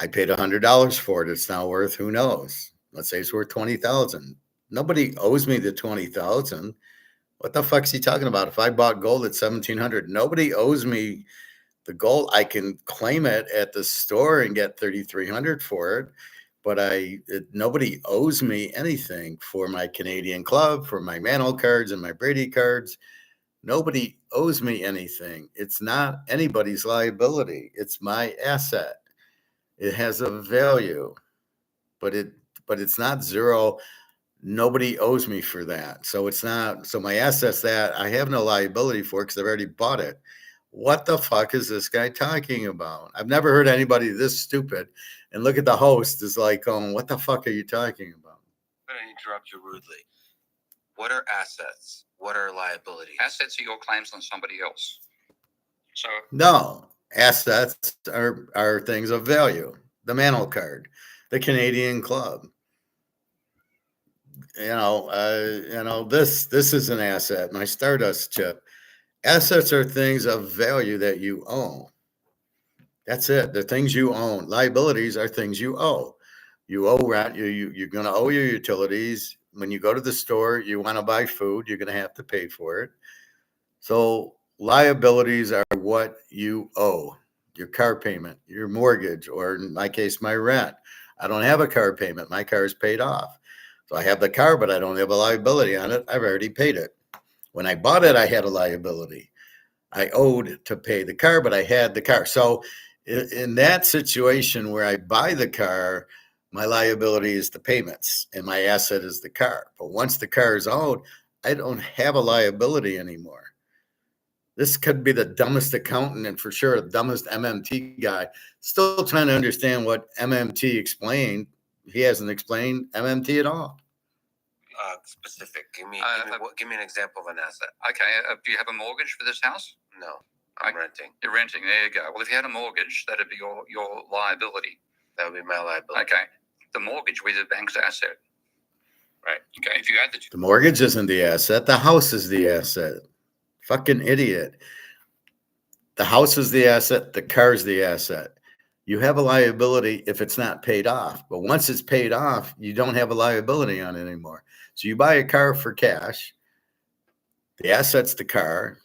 I paid $100 for it. It's now worth, who knows? Let's say it's worth $20,000. Nobody owes me the $20,000. What the fuck's he talking about? If I bought gold at 1,700, nobody owes me the gold. I can claim it at the store and get 3,300 for it, but nobody owes me anything for my Canadian club, for my Mantle cards and my Brady cards. Nobody owes me anything. It's not anybody's liability. It's my asset. It has a value, but it's not zero. Nobody owes me for that. So it's not, so my asset's that I have no liability for because I've already bought it. What the fuck is this guy talking about? I've never heard anybody this stupid. And look at the host is like, going, what the fuck are you talking about? I'm going to interrupt you rudely. What are assets? What are liabilities? Assets are your claims on somebody else. So No, assets are things of value. The Mantle card, the Canadian club. This is an asset. My Stardust chip. Assets are things of value that you own. That's it. They're things you own. Liabilities are things you owe. You owe rent. You're going to owe your utilities. When you go to the store, you want to buy food, you're going to have to pay for it. So liabilities are what you owe. Your car payment, your mortgage, or in my case, my rent. I don't have a car payment. My car is paid off. So I have the car, but I don't have a liability on it. I've already paid it. When I bought it, I had a liability. I owed to pay the car, but I had the car. So in that situation where I buy the car, my liability is the payments and my asset is the car. But once the car is owned, I don't have a liability anymore. This could be the dumbest accountant and for sure the dumbest MMT guy. Still trying to understand what MMT explained. He hasn't explained MMT at all. Specific. Give me an example of an asset. Okay, do you have a mortgage for this house? No, I'm renting. You're renting. There you go. Well, if you had a mortgage, that'd be your liability. That would be my liability. Okay, the mortgage would be the bank's asset. Right. Okay, if you had The mortgage isn't the asset. The house is the asset. Fucking idiot. The house is the asset. The car is the asset. You have a liability if it's not paid off. But once it's paid off, you don't have a liability on it anymore. So you buy a car for cash. The asset's the car.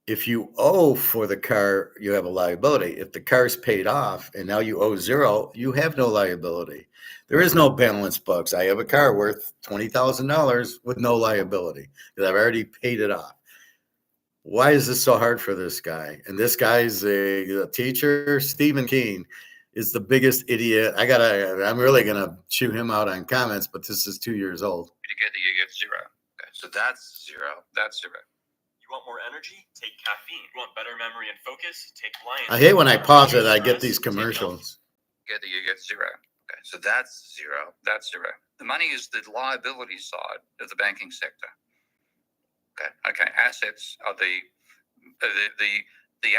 If you owe for the car, you have a liability. If the car's paid off and now you owe zero, you have no liability. There is no balance books. I have a car worth $20,000 with no liability because I've already paid it off. Why is this so hard for this guy? And this guy's a teacher. Stephen Keen is the biggest idiot. I'm really gonna chew him out on comments, but this is 2 years old. together, you get zero. Okay, so that's zero. That's zero. You want more energy? Take caffeine. You want better memory and focus? Take Lion. I hate when I pause it. I get these commercials. Together, you get zero. Okay, so that's zero. That's zero. The money is the liability side of the banking sector. Okay. Assets are the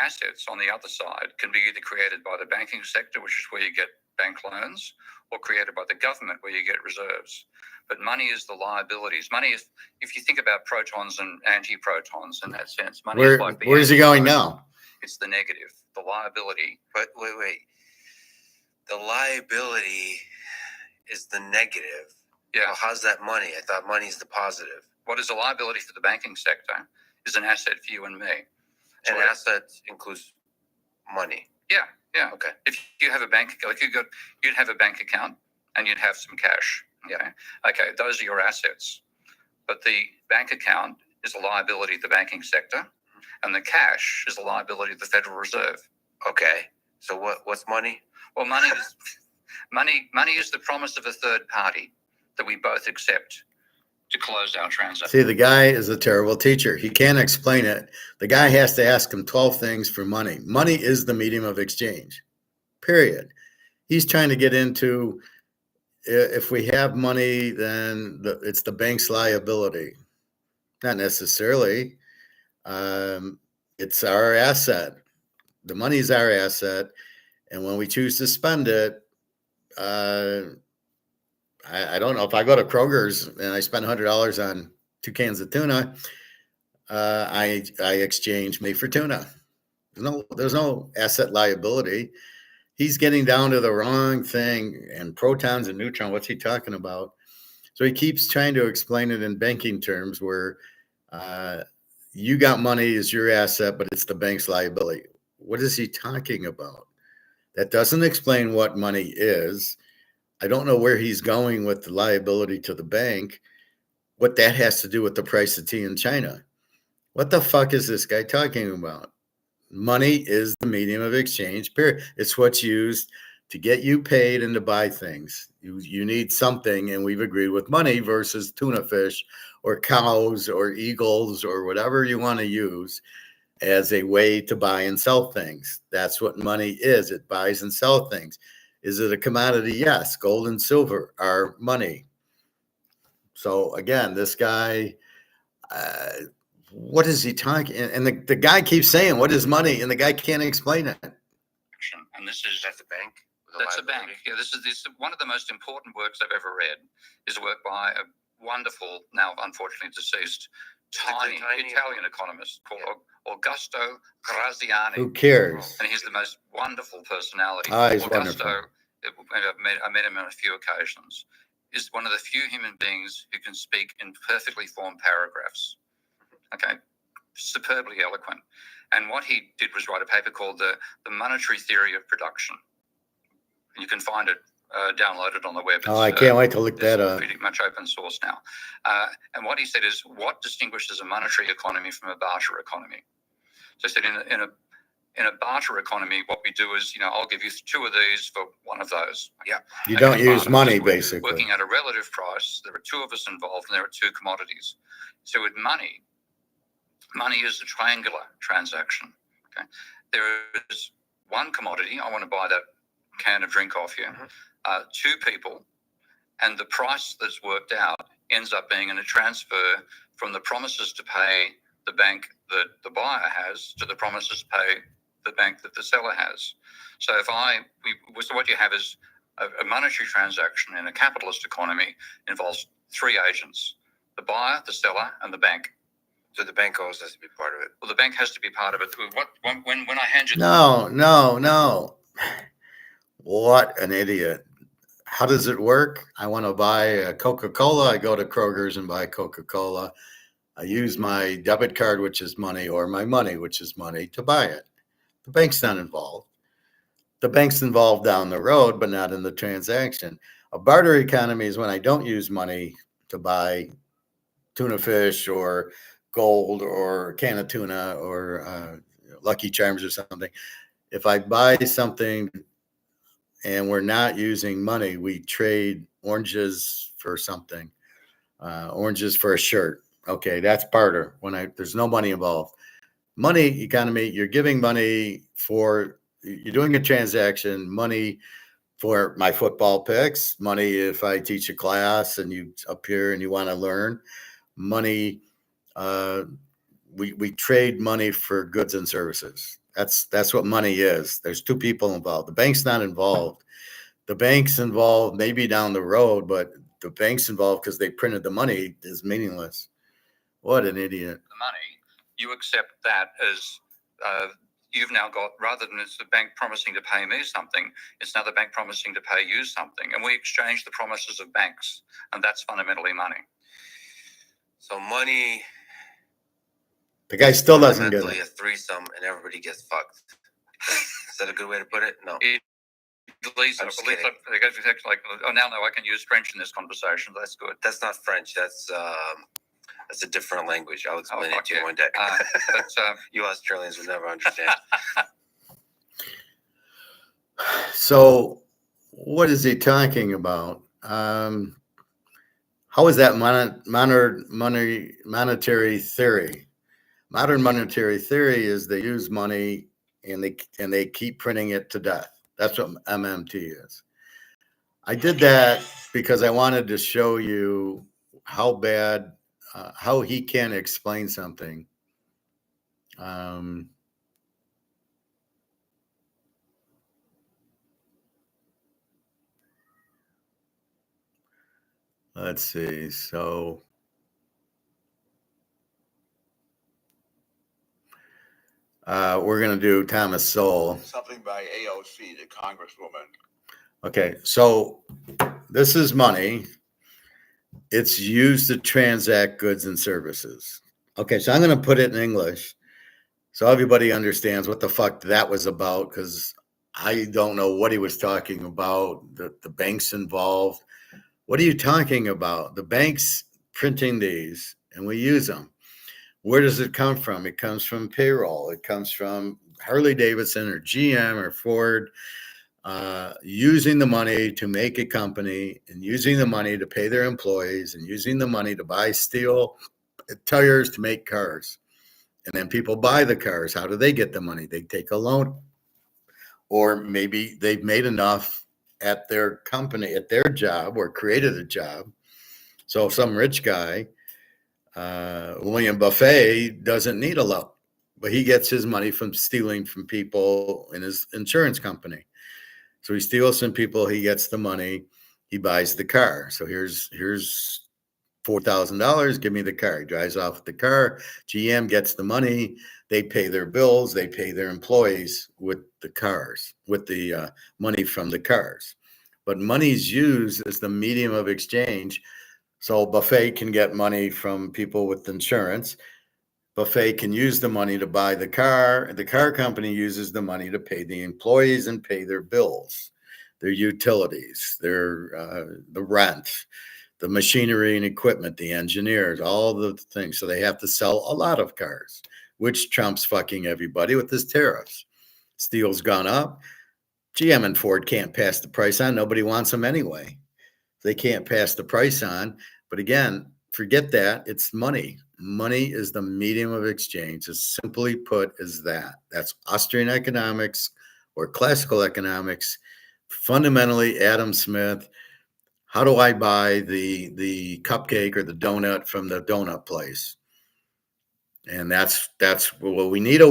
assets on the other side can be either created by the banking sector, which is where you get bank loans, or created by the government, where you get reserves. But money is the liabilities. Money is, if you think about protons and anti-protons in that sense, money is like the where's he going now? It's the negative, the liability. But wait. The liability is the negative. Yeah. Well, how's that money? I thought money is the positive. What is a liability for the banking sector is an asset for you and me. So an asset includes money. Yeah. Okay. If you have a bank, you'd have a bank account and you'd have some cash. Okay. Those are your assets. But the bank account is a liability of the banking sector, and the cash is a liability of the Federal Reserve. Okay. So what's money? Well, money is the promise of a third party that we both accept to close our transaction. See, the guy is a terrible teacher. He can't explain it. The guy has to ask him 12 things for money. Money is the medium of exchange, period. He's trying to get into, if we have money, then it's the bank's liability. Not necessarily. It's our asset. The money is our asset. And when we choose to spend it, I don't know, if I go to Kroger's and I spend $100 on 2 cans of tuna, I exchange me for tuna. There's no asset liability. He's getting down to the wrong thing. And protons and neutrons, what's he talking about? So he keeps trying to explain it in banking terms where You got money as your asset, but it's the bank's liability. What is he talking about? That doesn't explain what money is. I don't know where he's going with the liability to the bank, what that has to do with the price of tea in China. What the fuck is this guy talking about? Money is the medium of exchange, period. It's what's used to get you paid and to buy things. You need something, and we've agreed with money versus tuna fish or cows or eagles or whatever you want to use as a way to buy and sell things. That's what money is. It buys and sells things. Is it a commodity? Yes. Gold and silver are money. So again, this guy, what is he talking? And the guy keeps saying, what is money? And the guy can't explain it. And this is That's a bank. That's a bank. Yeah, this is one of the most important works I've ever read. Is a work by a wonderful, now unfortunately deceased, tiny Italian economist called Augusto Graziani. Who cares? And he's the most wonderful personality. He's Augusto, wonderful. I met him on a few occasions. Is one of the few human beings who can speak in perfectly formed paragraphs. Okay, superbly eloquent. And what he did was write a paper called the Monetary Theory of Production. You can find it downloaded on the web. I can't wait to look that up. Pretty much open source now. And what he said is, what distinguishes a monetary economy from a barter economy? So he said, in a barter economy, what we do is, I'll give you 2 of these for 1 of those. Yeah. You don't use money, basically. Working at a relative price, there are 2 of us involved, and there are 2 commodities. So with money is a triangular transaction. Okay, there is 1 commodity. I want to buy that can of drink off you. 2 people, and the price that's worked out ends up being in a transfer from the promises to pay the bank that the buyer has to the promises to pay the bank that the seller has. So so what you have is a monetary transaction in a capitalist economy involves 3 agents: the buyer, the seller, and the bank. So the bank always has to be part of it. Well, the bank has to be part of it. When I hand you No. What an idiot. How does it work? I want to buy a Coca-Cola. I go to Kroger's and buy Coca-Cola. I use my debit card, which is money, or my money, which is money, to buy it. The bank's not involved. The bank's involved down the road, but not in the transaction. A barter economy is when I don't use money to buy tuna fish or gold or a can of tuna or Lucky Charms or something. If I buy something and we're not using money, we trade oranges for something, oranges for a shirt. Okay, that's barter when there's no money involved. Money economy, you're giving money you're doing a transaction, money for my football picks, money if I teach a class and you up here and you want to learn, money. We trade money for goods and services. That's what money is. There's 2 people involved. The bank's not involved. The bank's involved maybe down the road, but the bank's involved because they printed the money is meaningless. What an idiot. the money, you accept that as you've now got, rather than it's the bank promising to pay me something, it's now the bank promising to pay you something. And we exchange the promises of banks, and that's fundamentally money. So money. The guy still doesn't get Fundamentally it. a threesome, and everybody gets fucked. Is that a good way to put it? No. At least, I'm just like, now I can use French in this conversation. That's good. That's not French. That's a different language. I'll explain it to you yeah. one day. But You Australians will never understand. So what is he talking about? How is that monetary theory? Modern monetary theory is they use money and they keep printing it to death. That's what MMT is. I did that because I wanted to show you how bad, how he can explain something. Let's see. So we're going to do Thomas Sowell. Something by AOC, the Congresswoman. Okay, so this is money. It's used to transact goods and services. Okay, so I'm going to put it in English so everybody understands what the fuck that was about, because I don't know what he was talking about. The banks involved. What are you talking about? The banks printing these and we use them. Where does it come from? It comes from payroll. It comes from Harley Davidson or GM or Ford using the money to make a company and using the money to pay their employees and using the money to buy steel tires to make cars. And then people buy the cars. How do they get the money? They take a loan, or maybe they've made enough at their company, at their job, or created a job. So some rich guy, William Buffett, doesn't need a loan, but he gets his money from stealing from people in his insurance company. So he steals from people, he gets the money, he buys the car. So here's $4,000, give me the car. He drives off with the car. GM gets the money. They pay their bills. They pay their employees with the cars, with the money from the cars. But money's used as the medium of exchange. So Buffett can get money from people with insurance. Buffett can use the money to buy the car. The car company uses the money to pay the employees and pay their bills, their utilities, their the rent, the machinery and equipment, the engineers, all the things. So they have to sell a lot of cars, which Trump's fucking everybody with his tariffs. Steel's gone up. GM and Ford can't pass the price on. Nobody wants them anyway. They can't pass the price on. But again, forget that. It's money. Money is the medium of exchange. As simply put as that. That's Austrian economics or classical economics. Fundamentally, Adam Smith. How do I buy the cupcake or the donut from the donut place? And that's well, we need a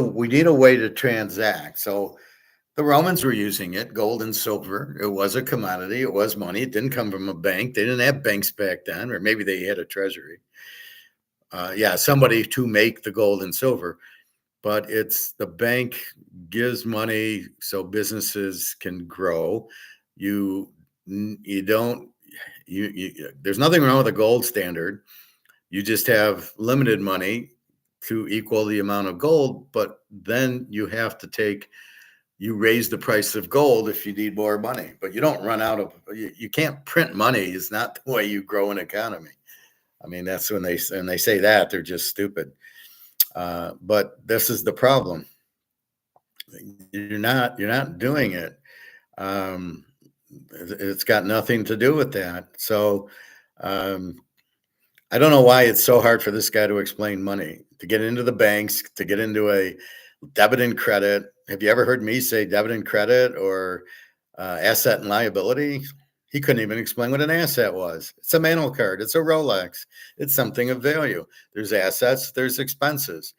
way to transact. So the Romans were using it, gold and silver. It was a commodity. It was money. It didn't come from a bank. They didn't have banks back then, or maybe they had a treasury. Somebody to make the gold and silver. But it's the bank gives money so businesses can grow. There's nothing wrong with a gold standard. You just have limited money to equal the amount of gold, but then you raise the price of gold if you need more money, but you don't run out of, you can't print money. Is not the way you grow an economy. I mean, that's when they say that, they're just stupid. But this is the problem. You're not doing it. It's got nothing to do with that. So I don't know why it's so hard for this guy to explain money, to get into the banks, to get into a debit and credit. Have you ever heard me say debit and credit or asset and liability? He couldn't even explain what an asset was. It's a manual card. It's a Rolex. It's something of value. There's assets. There's expenses.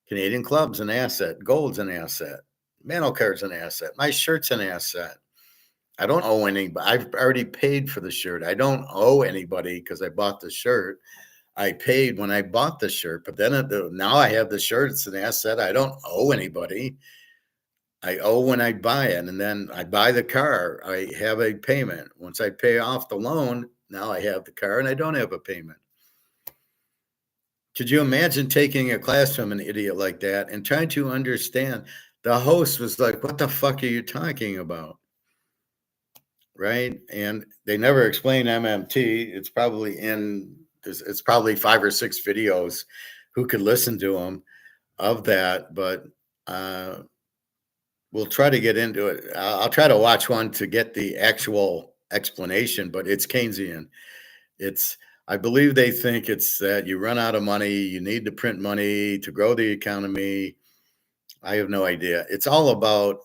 Canadian Club's an asset. Gold's an asset. Manual card's an asset. My shirt's an asset. I don't owe anybody. I've already paid for the shirt. I don't owe anybody because I bought the shirt. I paid when I bought the shirt, but then now I have the shirt. It's an asset. I don't owe anybody. I owe when I buy it, and then I buy the car. I have a payment. Once I pay off the loan, now I have the car and I don't have a payment. Could you imagine taking a class from an idiot like that and trying to understand? The host was like, what the fuck are you talking about? Right? And they never explain MMT. It's probably it's probably 5 or 6 videos who could listen to them of that, but we'll try to get into it. I'll try to watch one to get the actual explanation, but it's Keynesian. I believe they think it's that you run out of money, you need to print money to grow the economy. I have no idea. It's all about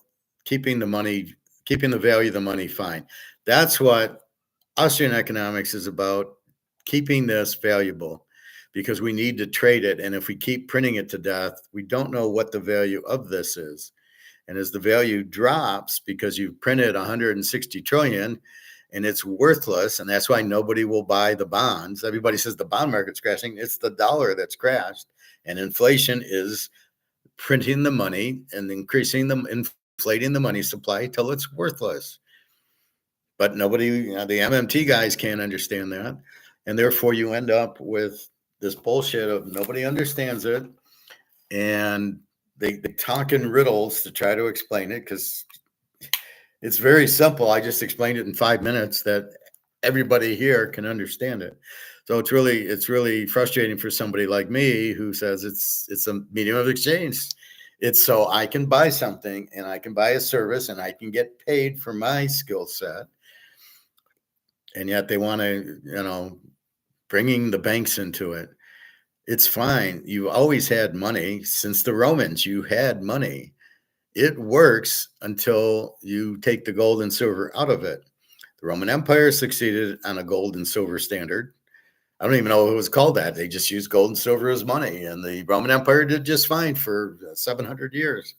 keeping the value of the money fine. That's what Austrian economics is about, keeping this valuable, because we need to trade it. And if we keep printing it to death, we don't know what the value of this is. And as the value drops, because you've printed 160 trillion and it's worthless, and that's why nobody will buy the bonds. Everybody says the bond market's crashing. It's the dollar that's crashed. And inflation is printing the money and inflating the money supply till it's worthless. But nobody, the MMT guys can't understand that. And therefore you end up with this bullshit of nobody understands it, and they talk in riddles to try to explain it because it's very simple. I just explained it in 5 minutes that everybody here can understand it. So it's really frustrating for somebody like me who says it's a medium of exchange. It's so I can buy something and I can buy a service and I can get paid for my skill set. And yet they want to, bringing the banks into it. It's fine. You always had money since the Romans. You had money. It works until you take the gold and silver out of it. The Roman Empire succeeded on a gold and silver standard. I don't even know if it was called that. They just used gold and silver as money, and the Roman Empire did just fine for 700 years.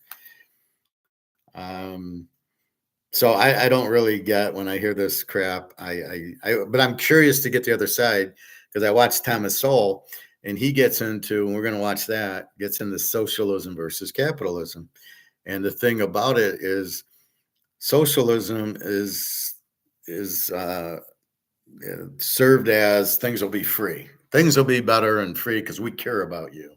So I don't really get when I hear this crap. But I'm curious to get the other side because I watched Thomas Sowell, and he gets into, and we're going to watch that, gets into socialism versus capitalism. And the thing about it is socialism is served as things will be free. Things will be better and free because we care about you,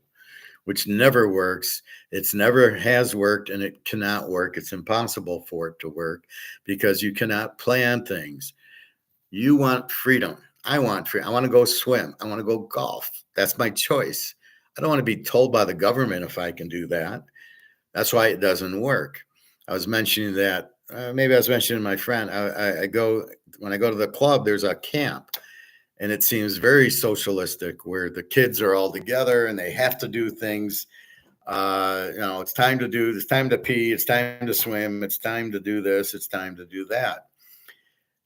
which never works. It's never has worked, and it cannot work. It's impossible for it to work because you cannot plan things. You want freedom. I want freedom. I want to go swim. I want to go golf. That's my choice. I don't want to be told by the government if I can do that. That's why it doesn't work. I was mentioning that. Maybe I was mentioning my friend. When I go to the club, there's a camp, and it seems very socialistic where the kids are all together and they have to do things. It's time to pee, it's time to swim, it's time to do this, it's time to do that.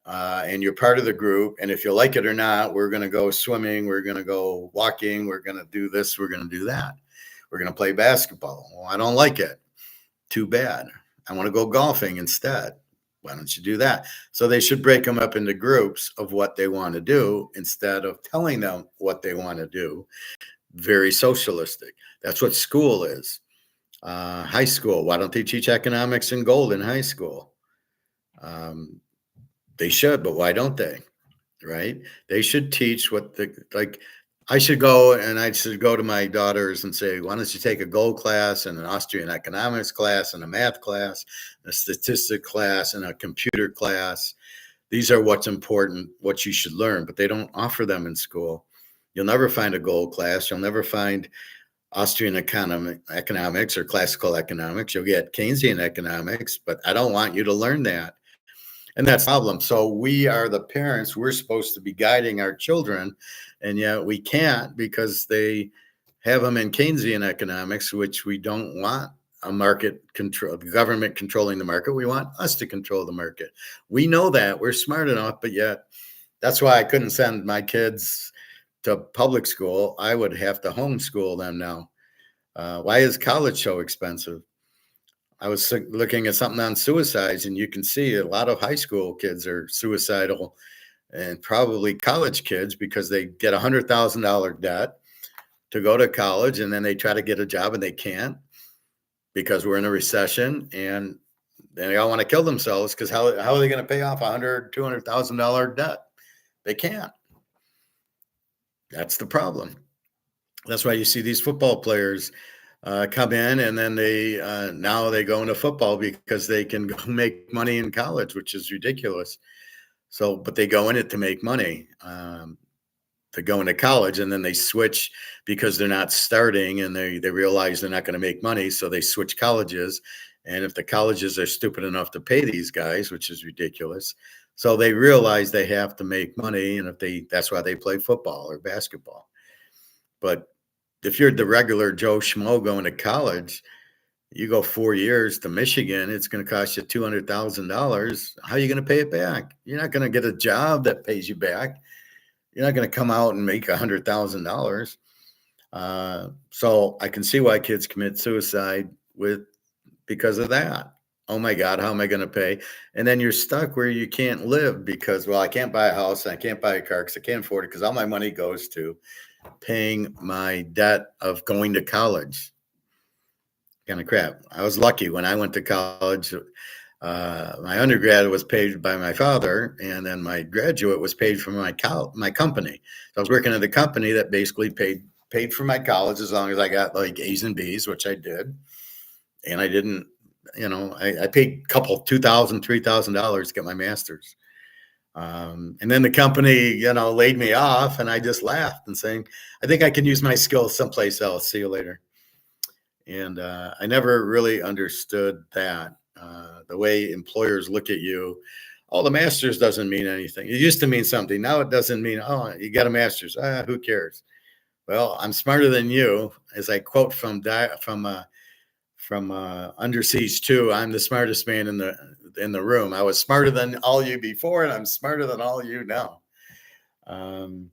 And you're part of the group. And if you like it or not, we're going to go swimming, we're going to go walking, we're going to do this, we're going to do that. We're going to play basketball. Well, I don't like it. Too bad. I want to go golfing instead. Why don't you do that? So they should break them up into groups of what they want to do instead of telling them what they want to do. Very socialistic. That's what school is. High school. Why don't they teach economics and gold in high school? They should, but why don't they? Right? They should teach I should go to my daughters and say, why don't you take a gold class and an Austrian economics class and a math class, a statistics class and a computer class. These are what's important, what you should learn, but they don't offer them in school. You'll never find a gold class. You'll never find Austrian economics or classical economics. You'll get Keynesian economics, but I don't want you to learn that. And that's the problem. So we are the parents. We're supposed to be guiding our children, and yet we can't because they have them in Keynesian economics, which we don't want a market control, the government controlling the market. We want us to control the market. We know that. We're smart enough, but yet that's why I couldn't send my kids to public school. I would have to homeschool them now. Why is college so expensive? I was looking at something on suicides, and you can see a lot of high school kids are suicidal, and probably college kids because they get $100,000 debt to go to college, and then they try to get a job and they can't because we're in a recession, and they all want to kill themselves because how are they going to pay off $100,000, $200,000 debt? They can't. That's the problem. That's why you see these football players come in, and then now they go into football because they can go make money in college, which is ridiculous. So, but they go in it to make money, to go into college, and then they switch because they're not starting, and they realize they're not going to make money, so they switch colleges. And if the colleges are stupid enough to pay these guys, which is ridiculous, so they realize they have to make money, and that's why they play football or basketball. But if you're the regular Joe Schmo going to college, you go 4 years to Michigan, it's going to cost you $200,000. How are you going to pay it back? You're not going to get a job that pays you back. You're not going to come out and make $100,000. So I can see why kids commit suicide because of that. Oh my God, how am I going to pay? And then you're stuck where you can't live because, well, I can't buy a house and I can't buy a car because I can't afford it because all my money goes to paying my debt of going to college. Kind of crap. I was lucky when I went to college. My undergrad was paid by my father, and then my graduate was paid from my company. So I was working at a company that basically paid paid for my college as long as I got like A's and B's, which I did. And I didn't, I paid a couple $2,000, $3,000 to get my master's. And then the company, laid me off, and I just laughed and saying, I think I can use my skills someplace else. See you later. And I never really understood that. The way employers look at you, the master's doesn't mean anything. It used to mean something. Now it doesn't mean, you got a master's. Who cares? Well, I'm smarter than you. As I quote from Under Siege 2, I'm the smartest man in the room. I was smarter than all you before, and I'm smarter than all you now. I'm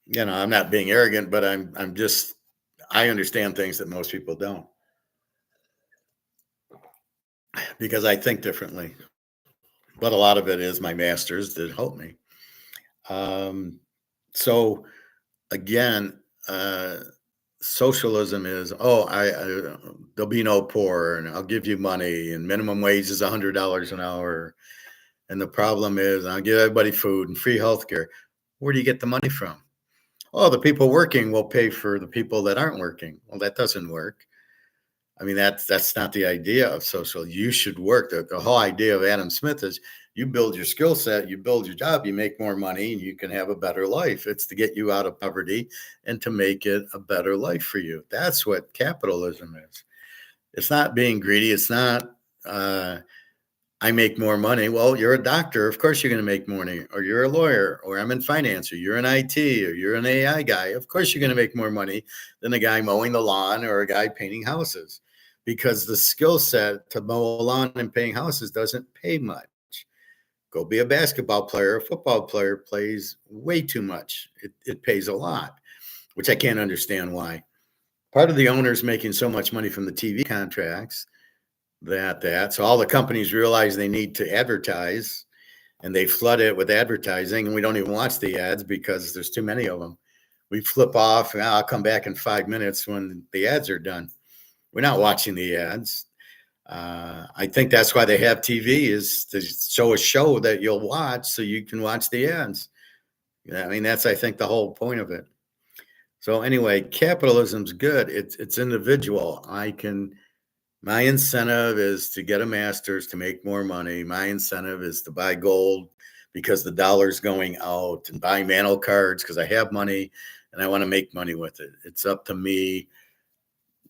not being arrogant, but I understand things that most people don't, because I think differently. But a lot of it is my master's that helped me. So again, socialism is, there'll be no poor, and I'll give you money, and minimum wage is $100 an hour. And the problem is, I'll give everybody food and free healthcare. Where do you get the money from? The people working will pay for the people that aren't working. Well, that doesn't work. I mean, that's not the idea of social. You should work. The whole idea of Adam Smith is you build your skill set, you build your job, you make more money, and you can have a better life. It's to get you out of poverty and to make it a better life for you. That's what capitalism is. It's not being greedy. It's not, I make more money. Well, you're a doctor. Of course you're going to make more money. Or you're a lawyer, or I'm in finance, or you're an IT, or you're an AI guy. Of course you're going to make more money than a guy mowing the lawn or a guy painting houses, because the skill set to mow a lawn and paint houses doesn't pay much. Go be a basketball player. A football player pays way too much. It pays a lot, which I can't understand why. Part of the owners making so much money from the TV contracts so all the companies realize they need to advertise, and they flood it with advertising, and we don't even watch the ads because there's too many of them. We flip off, and I'll come back in 5 minutes when the ads are done. We're not watching the ads. I think that's why they have TV, is to show a show that you'll watch so you can watch the ads. I mean, that's, I think, the whole point of it. So anyway, capitalism's good. It's individual. My incentive is to get a master's to make more money. My incentive is to buy gold because the dollar's going out, and buy Mantle cards because I have money and I want to make money with it. It's up to me.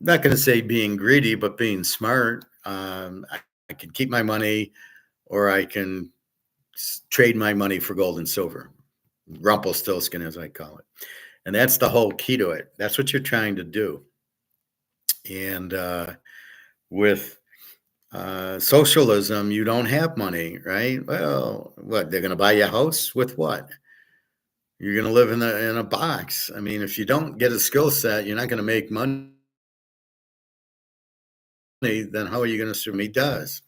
I'm not going to say being greedy, but being smart. I can keep my money, or I can trade my money for gold and silver. Rumpelstiltskin, as I call it. And that's the whole key to it. That's what you're trying to do. And with socialism, you don't have money, right? Well, what, they're going to buy you a house with what? You're going to live in a box. I mean, if you don't get a skill set, you're not going to make money. Then how are you going to assume he does?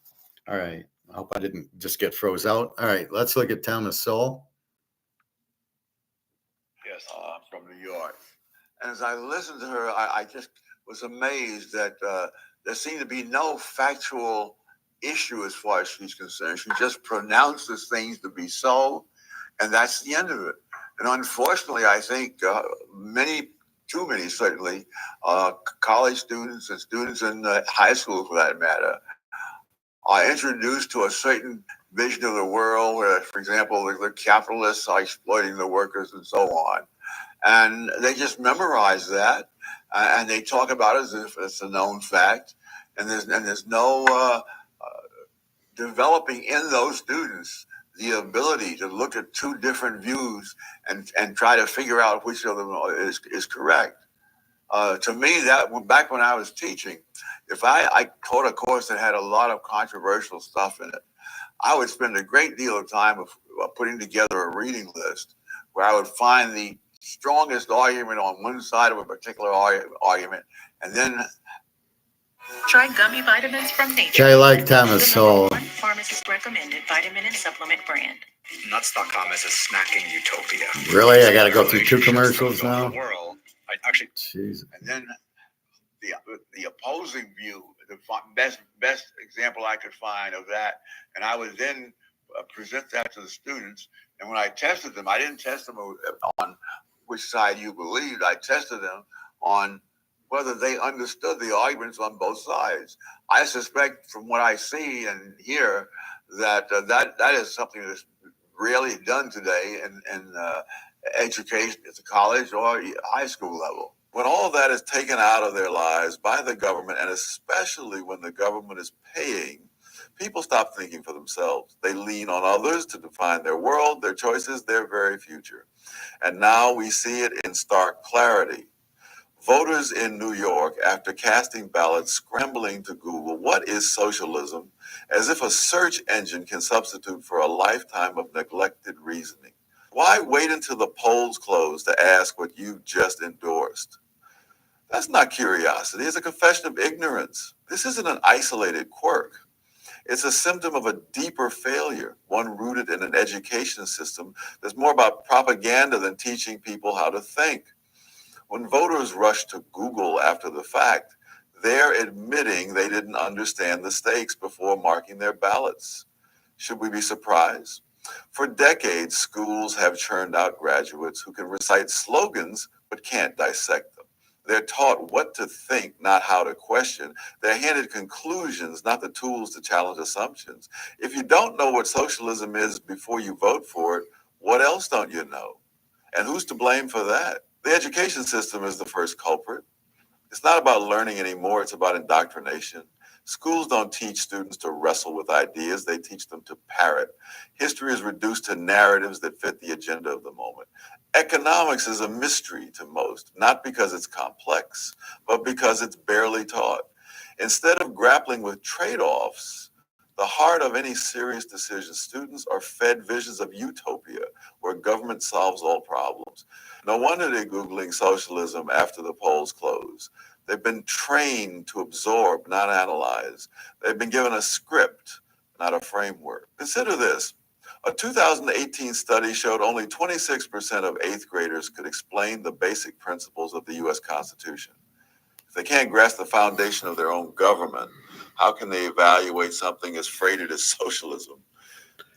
All right. I hope I didn't just get froze out. All right. Let's look at Thomas Sowell. Yes, from New York. And as I listened to her, I just was amazed that there seemed to be no factual issue as far as she's concerned. She just pronounces things to be so, and that's the end of it. And unfortunately, I think too many certainly, college students and students in high school, for that matter, are introduced to a certain vision of the world where, for example, the capitalists are exploiting the workers and so on. And they just memorize that, and they talk about it as if it's a known fact. And there's no developing in those students the ability to look at two different views and try to figure out which of them is correct. To me, that back when I was teaching, if I taught a course that had a lot of controversial stuff in it, I would spend a great deal of time of putting together a reading list where I would find the strongest argument on one side of a particular argument, and then try gummy vitamins from nature. I like Thomas Sowell. One pharmacist recommended vitamin and supplement brand. Nuts.com is a snacking utopia. Really? I got to go through 2 commercials now? The world. I actually. Jeez. And then the opposing view, the best example I could find of that, and I would then present that to the students. And when I tested them, I didn't test them on which side you believed. I tested them on whether they understood the arguments on both sides. I suspect, from what I see and hear, that that is something that's rarely done today in education at the college or high school level. When all of that is taken out of their lives by the government, and especially when the government is paying, people stop thinking for themselves. They lean on others to define their world, their choices, their very future. And now we see it in stark clarity. Voters in New York, after casting ballots, scrambling to Google, what is socialism? As if a search engine can substitute for a lifetime of neglected reasoning. Why wait until the polls close to ask what you just endorsed? That's not curiosity. It's a confession of ignorance. This isn't an isolated quirk. It's a symptom of a deeper failure, one rooted in an education system that's more about propaganda than teaching people how to think. When voters rush to Google after the fact, they're admitting they didn't understand the stakes before marking their ballots. Should we be surprised? For decades, schools have churned out graduates who can recite slogans but can't dissect them. They're taught what to think, not how to question. They're handed conclusions, not the tools to challenge assumptions. If you don't know what socialism is before you vote for it, what else don't you know? And who's to blame for that? The education system is the first culprit. It's not about learning anymore, it's about indoctrination. Schools don't teach students to wrestle with ideas, they teach them to parrot. History is reduced to narratives that fit the agenda of the moment. Economics is a mystery to most, not because it's complex, but because it's barely taught. Instead of grappling with trade-offs, the heart of any serious decision, students are fed visions of utopia where government solves all problems. No wonder they're Googling socialism after the polls close. They've been trained to absorb, not analyze. They've been given a script, not a framework. Consider this. A 2018 study showed only 26% of eighth graders could explain the basic principles of the U.S. Constitution. If they can't grasp the foundation of their own government, how can they evaluate something as freighted as socialism?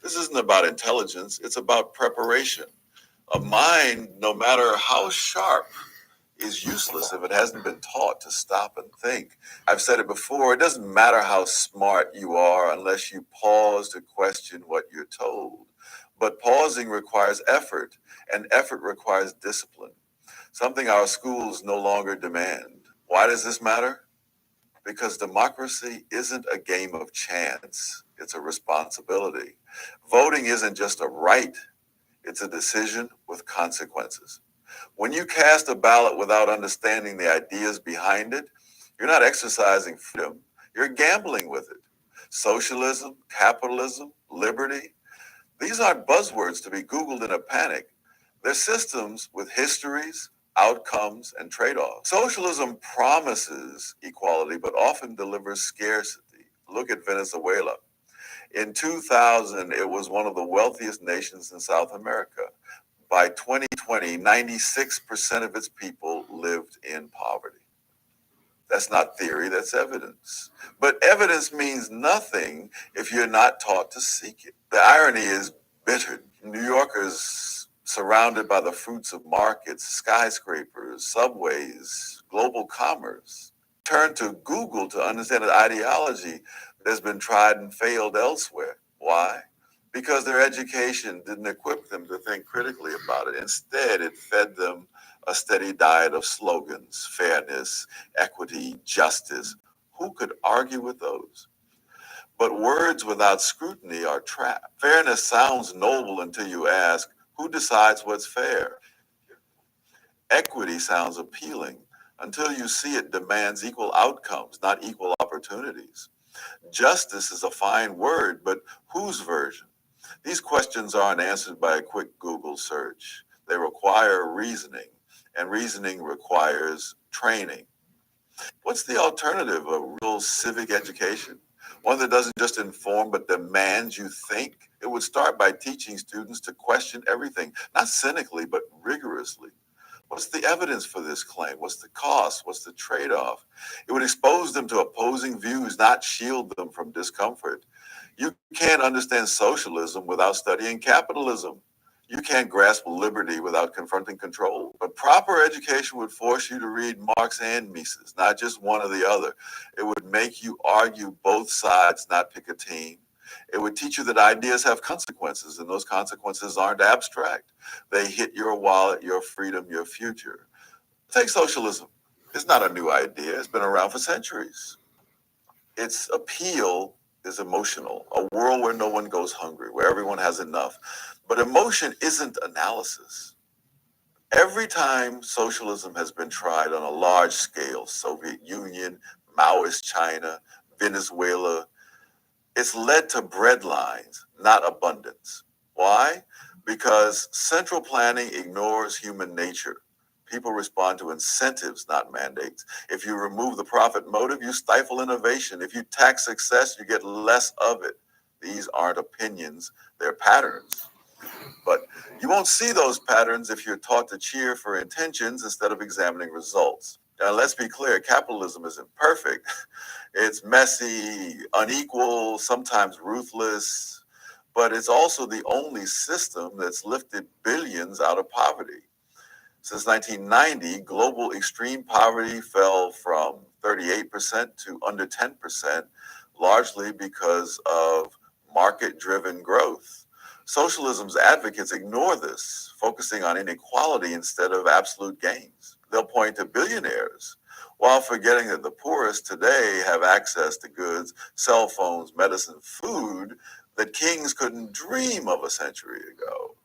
This isn't about intelligence, it's about preparation. A mind, no matter how sharp, is useless if it hasn't been taught to stop and think. I've said it before, it doesn't matter how smart you are unless you pause to question what you're told. But pausing requires effort, and effort requires discipline, something our schools no longer demand. Why does this matter? Because democracy isn't a game of chance, it's a responsibility. Voting isn't just a right, it's a decision with consequences. When you cast a ballot without understanding the ideas behind it, you're not exercising freedom, you're gambling with it. Socialism, capitalism, liberty, these aren't buzzwords to be Googled in a panic. They're systems with histories, outcomes, and trade-offs. Socialism promises equality, but often delivers scarcity. Look at Venezuela. In 2000, it was one of the wealthiest nations in South America. By 2020, 96% of its people lived in poverty. That's not theory, that's evidence. But evidence means nothing if you're not taught to seek it. The irony is bitter. New Yorkers surrounded by the fruits of markets, skyscrapers, subways, global commerce, turn to Google to understand an ideology that's been tried and failed elsewhere. Why? Because their education didn't equip them to think critically about it. Instead, it fed them a steady diet of slogans, fairness, equity, justice. Who could argue with those? But words without scrutiny are trapped. Fairness sounds noble until you ask, who decides what's fair? Equity sounds appealing until you see it demands equal outcomes, not equal opportunities. Justice is a fine word, but whose version? These questions aren't answered by a quick Google search. They require reasoning, and reasoning requires training. What's the alternative? A real civic education? One that doesn't just inform but demands you think? It would start by teaching students to question everything, not cynically, but rigorously. What's the evidence for this claim? What's the cost? What's the trade-off? It would expose them to opposing views, not shield them from discomfort. You can't understand socialism without studying capitalism. You can't grasp liberty without confronting control. But proper education would force you to read Marx and Mises, not just one or the other. It would make you argue both sides, not pick a team. It would teach you that ideas have consequences, and those consequences aren't abstract. They hit your wallet, your freedom, your future. Take socialism. It's not a new idea. It's been around for centuries. Its appeal is emotional, a world where no one goes hungry, where everyone has enough. But emotion isn't analysis. Every time socialism has been tried on a large scale, Soviet Union, Maoist China, Venezuela, it's led to bread lines, not abundance. Why? Because central planning ignores human nature. People respond to incentives, not mandates. If you remove the profit motive, you stifle innovation. If you tax success, you get less of it. These aren't opinions, they're patterns. But you won't see those patterns if you're taught to cheer for intentions instead of examining results. Now, let's be clear, capitalism isn't perfect. It's messy, unequal, sometimes ruthless, but it's also the only system that's lifted billions out of poverty. Since 1990, global extreme poverty fell from 38% to under 10%, largely because of market-driven growth. Socialism's advocates ignore this, focusing on inequality instead of absolute gains. They'll point to billionaires, while forgetting that the poorest today have access to goods, cell phones, medicine, food that kings couldn't dream of a century ago.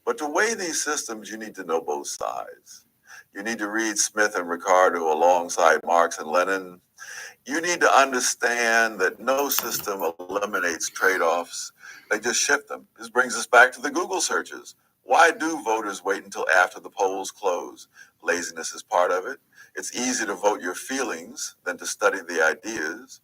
But to weigh these systems, you need to know both sides. You need to read Smith and Ricardo alongside Marx and Lenin. You need to understand that no system eliminates trade-offs. They just shift them. This brings us back to the Google searches. Why do voters wait until after the polls close? Laziness is part of it. It's easier to vote your feelings than to study the ideas.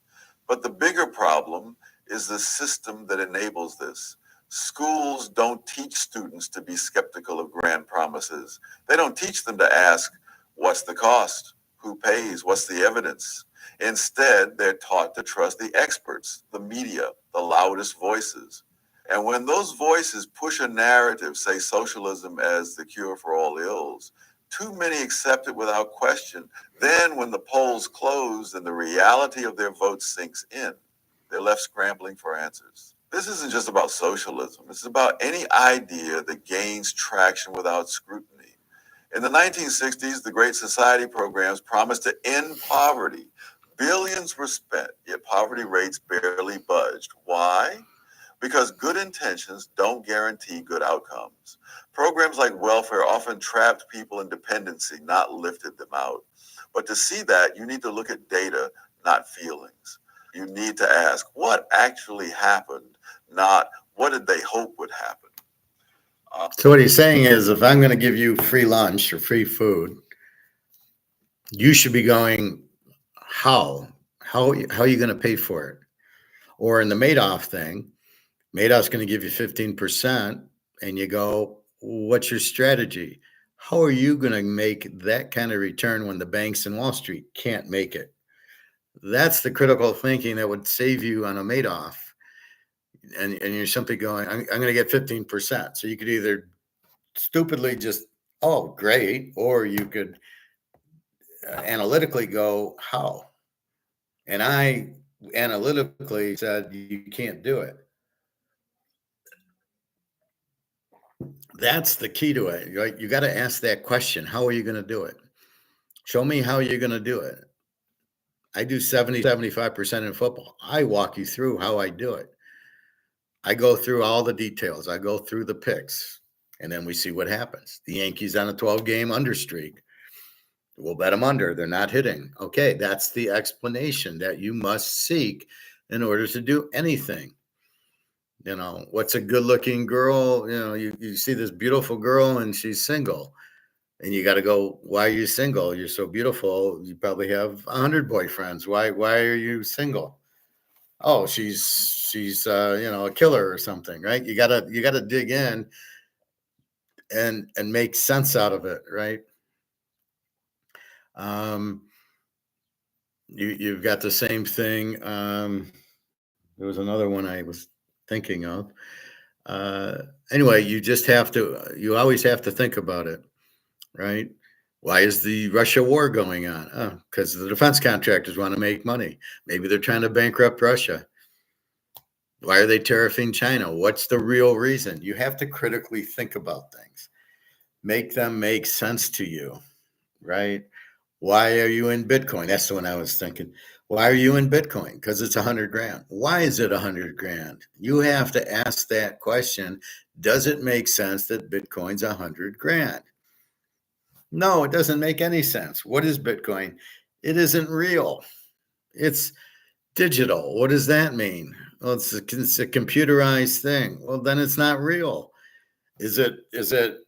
But the bigger problem is the system that enables this. Schools don't teach students to be skeptical of grand promises. They don't teach them to ask, what's the cost? Who pays? What's the evidence? Instead, they're taught to trust the experts, the media, the loudest voices. And when those voices push a narrative, say socialism as the cure for all ills, too many accept it without question. Then when the polls close and the reality of their vote sinks in, they're left scrambling for answers. This isn't just about socialism. It's about any idea that gains traction without scrutiny. In the 1960s, the Great Society programs promised to end poverty. Billions were spent, yet poverty rates barely budged. Why? Because good intentions don't guarantee good outcomes. Programs like welfare often trapped people in dependency, not lifted them out. But to see that, you need to look at data, not feelings. You need to ask, what actually happened, not what did they hope would happen? So what he's saying is, if I'm going to give you free lunch or free food, you should be going, how are you going to pay for it? Or in the Madoff thing, Madoff's going to give you 15%, and you go, what's your strategy? How are you going to make that kind of return when the banks in Wall Street can't make it? That's the critical thinking that would save you on a Madoff. And you're simply going, I'm going to get 15%. So you could either stupidly just, oh, great, or you could analytically go, how? And I analytically said, you can't do it. That's the key to it. Right? You got to ask that question. How are you going to do it? Show me how you're going to do it. I do 75% in football. I walk you through how I do it. I go through all the details. I go through the picks, and then we see what happens. The Yankees on a 12-game under streak. We'll bet them under. They're not hitting. Okay, that's the explanation that you must seek in order to do anything. You know, what's a good-looking girl? You know, you see this beautiful girl and she's single. And you got to go, why are you single? You're so beautiful. You probably have 100 boyfriends. Why are you single? Oh, she's a killer or something, right? You gotta dig in and make sense out of it, right? You've got the same thing. There was another one I was thinking of. Anyway, you always have to think about it, right? Why is the Russia war going on? Oh, because the defense contractors want to make money. Maybe they're trying to bankrupt Russia. Why are they tariffing China? What's the real reason? You have to critically think about things, make them make sense to you, right? Why are you in Bitcoin? That's the one I was thinking. Why are you in Bitcoin? Because it's 100 grand. Why is it 100 grand? You have to ask that question. Does it make sense that Bitcoin's 100 grand? No, it doesn't make any sense. What is Bitcoin? It isn't real. It's digital. What does that mean? Well, it's a computerized thing. Well, then it's not real. Is it,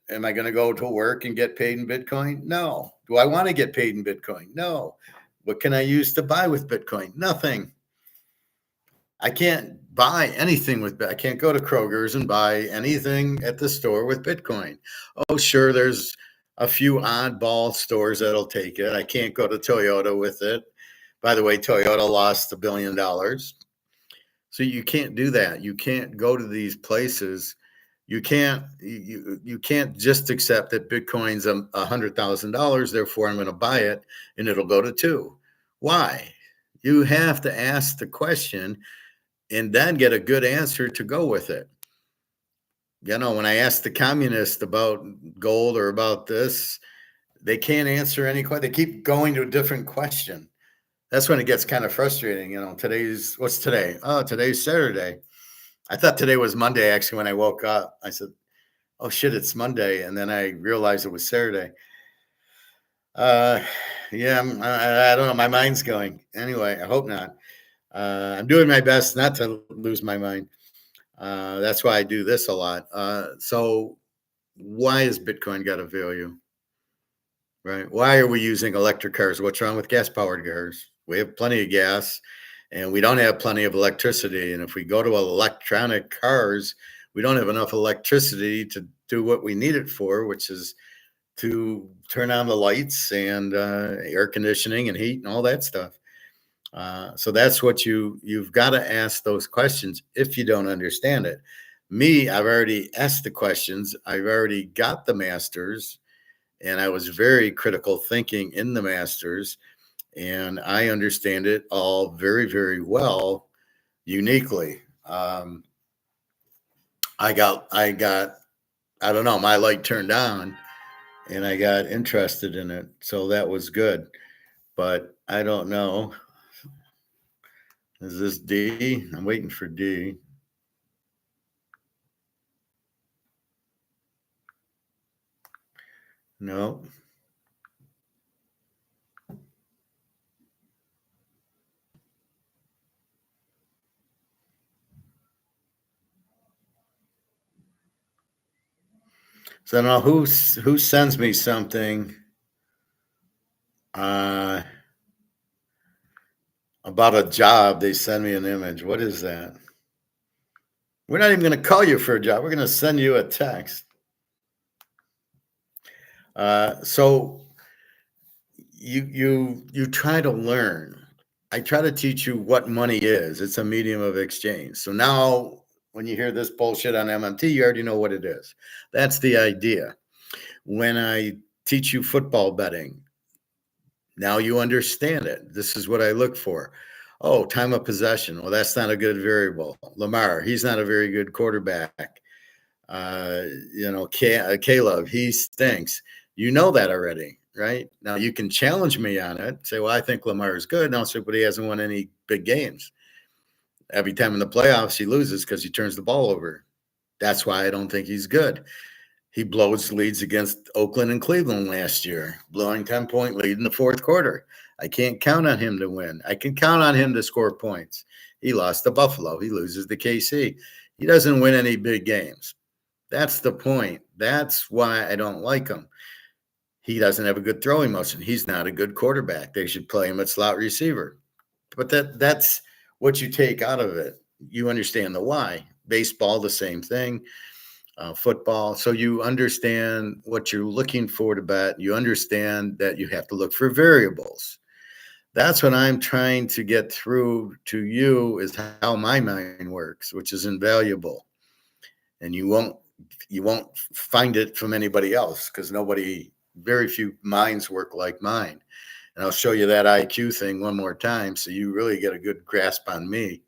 am I going to go to work and get paid in Bitcoin? No. Do I want to get paid in Bitcoin? No. What can I use to buy with Bitcoin? Nothing. I can't buy anything with, I can't go to Kroger's and buy anything at the store with Bitcoin. Oh, sure. There's a few oddball stores that'll take it. I can't go to Toyota with it. By the way, Toyota lost $1 billion. So you can't do that. You can't go to these places. You can't just accept that Bitcoin's $100,000. Therefore, I'm going to buy it and it'll go to 2. Why? You have to ask the question and then get a good answer to go with it. You know, when I ask the communists about gold or about this, they can't answer any question. They keep going to a different question. That's when it gets kind of frustrating. You know, what's today? Oh, today's Saturday. I thought today was Monday, actually, when I woke up. I said, oh, shit, it's Monday. And then I realized it was Saturday. Yeah, I don't know. My mind's going. Anyway, I hope not. I'm doing my best not to lose my mind. That's why I do this a lot. So why has Bitcoin got a value? Right? Why are we using electric cars? What's wrong with gas-powered cars? We have plenty of gas, and we don't have plenty of electricity. And if we go to electronic cars, we don't have enough electricity to do what we need it for, which is to turn on the lights and air conditioning and heat and all that stuff. So that's what you've got to ask those questions if you don't understand it. Me, I've already asked the questions. I've already got the masters, and I was very critical thinking in the masters, and I understand it all very, very well, uniquely. I don't know, my light turned on and I got interested in it. So that was good, but I don't know. Is this D? I'm waiting for D. No. So I don't know who sends me something about a job. They send me an image. What is that? We're not even going to call you for a job. We're going to send you a text. So you try to learn. I try to teach you what money is. It's a medium of exchange. So now when you hear this bullshit on MMT, you already know what it is. That's the idea. When I teach you football betting, now you understand it. This is what I look for. Oh, time of possession. Well, that's not a good variable. Lamar, he's not a very good quarterback. Caleb, he stinks. You know that already, right? Now you can challenge me on it. Say, well, I think Lamar is good. And I'll say, but he hasn't won any big games. Every time in the playoffs, he loses because he turns the ball over. That's why I don't think he's good. He blows leads against Oakland and Cleveland last year, blowing 10-point lead in the fourth quarter. I can't count on him to win. I can count on him to score points. He lost to Buffalo. He loses to KC. He doesn't win any big games. That's the point. That's why I don't like him. He doesn't have a good throwing motion. He's not a good quarterback. They should play him at slot receiver. But that's what you take out of it. You understand the why. Baseball, the same thing. Football. So you understand what you're looking for to bet. You understand that you have to look for variables. That's what I'm trying to get through to you, is how my mind works, which is invaluable. and you won't find it from anybody else because very few minds work like mine. And I'll show you that IQ thing one more time so you really get a good grasp on me.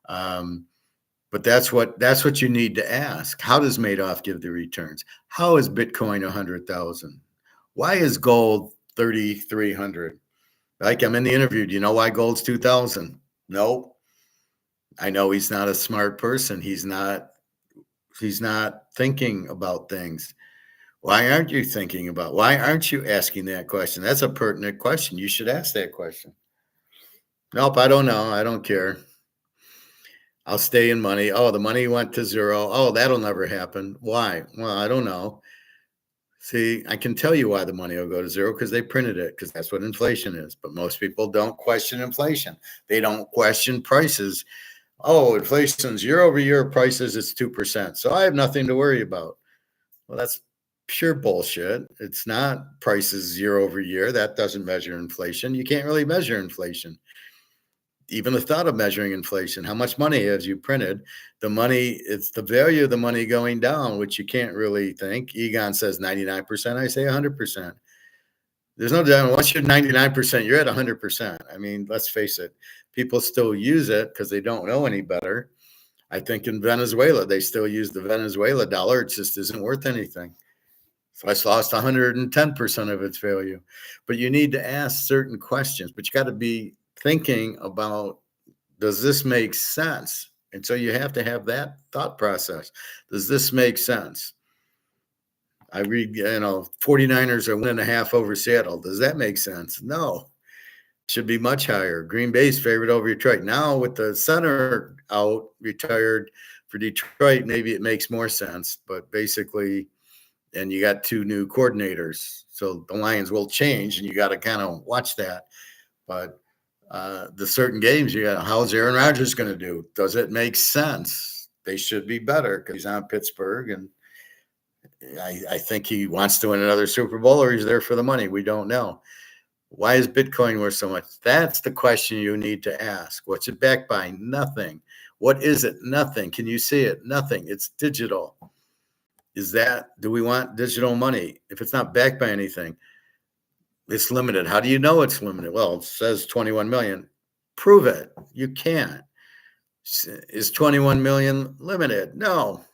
But that's what you need to ask. How does Madoff give the returns? How is Bitcoin 100,000? Why is gold 3,300? Like I'm in the interview. Do you know why gold's 2,000? No. I know he's not a smart person. He's not thinking about things. Why aren't you thinking about? Why aren't you asking that question? That's a pertinent question. You should ask that question. Nope, I don't know. I don't care. I'll stay in money. Oh, the money went to zero. Oh, that'll never happen. Why? Well, I don't know. See, I can tell you why the money will go to zero because they printed it, because that's what inflation is. But most people don't question inflation. They don't question prices. Oh, inflation's year over year prices, it's 2%. So I have nothing to worry about. Well, that's pure bullshit. It's not prices year over year. That doesn't measure inflation. You can't really measure inflation. Even the thought of measuring inflation, how much money has you printed? The money, it's the value of the money going down, which you can't really think. Egon says 99%. I say 100%. There's no doubt. Once you're 99%, you're at 100%. I mean, let's face it. People still use it because they don't know any better. I think in Venezuela, they still use the Venezuela dollar. It just isn't worth anything. So it's lost 110% of its value. But you need to ask certain questions, but you got to be thinking about, does this make sense? And so you have to have that thought process. Does this make sense? I read, 49ers are 1.5 over Seattle. Does that make sense? No. It should be much higher. Green Bay's favorite over Detroit. Now with the center out, retired for Detroit, maybe it makes more sense. But basically, and you got 2 new coordinators. So the Lions will change, and you got to kind of watch that. But the certain games, you got, how's Aaron Rodgers going to do? Does it make sense? They should be better because he's on Pittsburgh, and I think he wants to win another Super Bowl, or he's there for the money. We don't know. Why is Bitcoin worth so much? That's the question you need to ask. What's it backed by? Nothing. What is it? Nothing. Can you see it? Nothing. It's digital. Do we want digital money? If it's not backed by anything, it's limited. How do you know it's limited? Well, it says 21 million. Prove it. You can't. Is 21 million limited? No.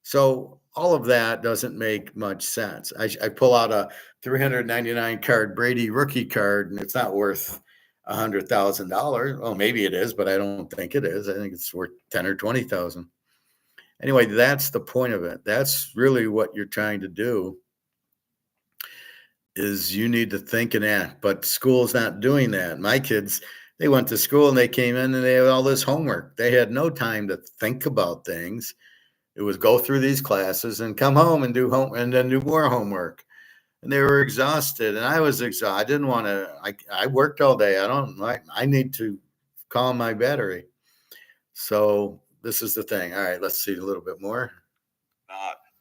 So all of that doesn't make much sense. I pull out a 399 card Brady rookie card, and it's not worth $100,000. Well, maybe it is, but I don't think it is. I think it's worth 10 or 20,000. Anyway, that's the point of it. That's really what you're trying to do. Is you need to think and act, but school's not doing that. My kids, they went to school and they came in and they had all this homework. They had no time to think about things. It was go through these classes and come home and do and then do more homework. And they were exhausted, and I was exhausted. I didn't want to. I worked all day. I need to calm my battery. So this is the thing. All right, let's see a little bit more.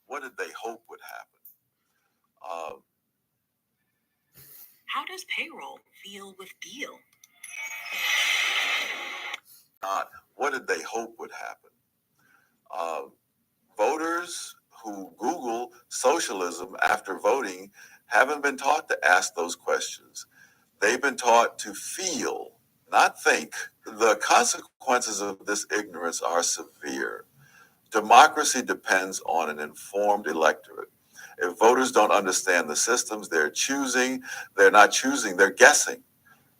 What did they hope would happen? How does payroll feel with Deal? What did they hope would happen? Voters who Google socialism after voting haven't been taught to ask those questions. They've been taught to feel, not think. The consequences of this ignorance are severe. Democracy depends on an informed electorate. If voters don't understand the systems they're not choosing, they're guessing.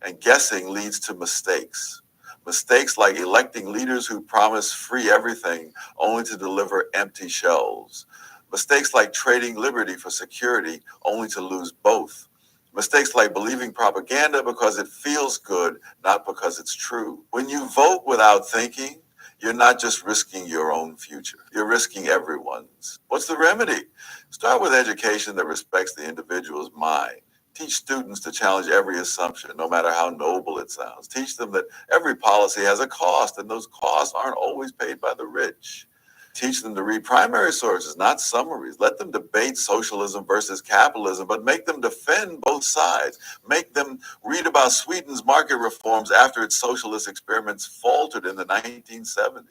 And guessing leads to mistakes. Mistakes like electing leaders who promise free everything only to deliver empty shells. Mistakes like trading liberty for security only to lose both. Mistakes like believing propaganda because it feels good, not because it's true. When you vote without thinking, you're not just risking your own future. You're risking everyone's. What's the remedy? Start with education that respects the individual's mind. Teach students to challenge every assumption, no matter how noble it sounds. Teach them that every policy has a cost, and those costs aren't always paid by the rich. Teach them to read primary sources, not summaries. Let them debate socialism versus capitalism, but make them defend both sides. Make them read about Sweden's market reforms after its socialist experiments faltered in the 1970s.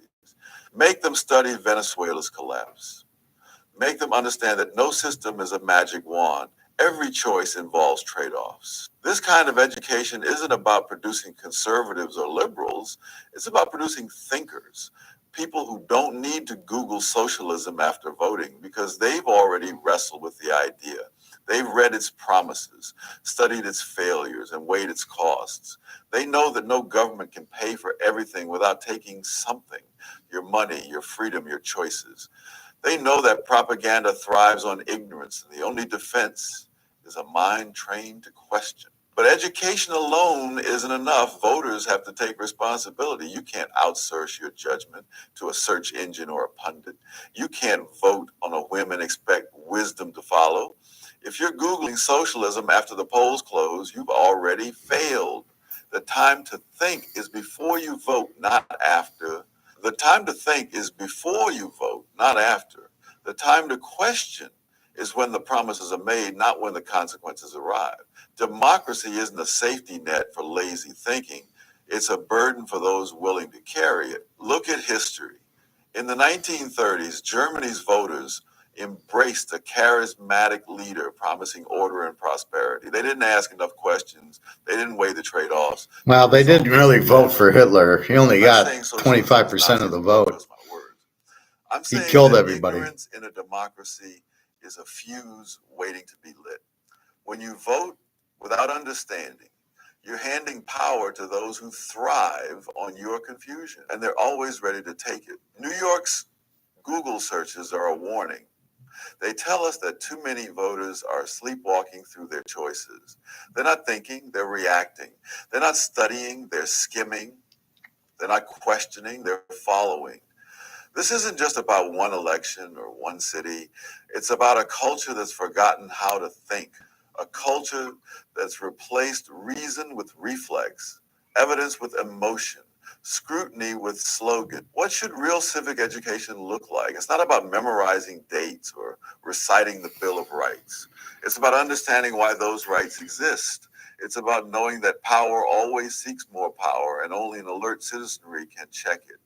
Make them study Venezuela's collapse. Make them understand that no system is a magic wand. Every choice involves trade-offs. This kind of education isn't about producing conservatives or liberals. It's about producing thinkers, people who don't need to Google socialism after voting because they've already wrestled with the idea. They've read its promises, studied its failures, and weighed its costs. They know that no government can pay for everything without taking something: your money, your freedom, your choices. They know that propaganda thrives on ignorance, and the only defense is a mind trained to question. But education alone isn't enough. Voters have to take responsibility. You can't outsource your judgment to a search engine or a pundit. You can't vote on a whim and expect wisdom to follow. If you're Googling socialism after the polls close, you've already failed. The time to think is before you vote, not after. The time to think is before you vote, not after. The time to question is when the promises are made, not when the consequences arrive. Democracy isn't a safety net for lazy thinking. It's a burden for those willing to carry it. Look at history. In the 1930s, Germany's voters embraced a charismatic leader promising order and prosperity. They didn't ask enough questions. They didn't weigh the trade-offs. Well, they didn't really vote for Hitler. He only got 25% of the vote. He killed everybody. Ignorance in a democracy is a fuse waiting to be lit. When you vote without understanding, you're handing power to those who thrive on your confusion, and they're always ready to take it. New York's Google searches are a warning. They tell us that too many voters are sleepwalking through their choices. They're not thinking, they're reacting. They're not studying, they're skimming. They're not questioning, they're following. This isn't just about one election or one city. It's about a culture that's forgotten how to think, a culture that's replaced reason with reflex, evidence with emotion, scrutiny with slogan. What should real civic education look like? It's not about memorizing dates or reciting the Bill of Rights. It's about understanding why those rights exist. It's about knowing that power always seeks more power, and only an alert citizenry can check it.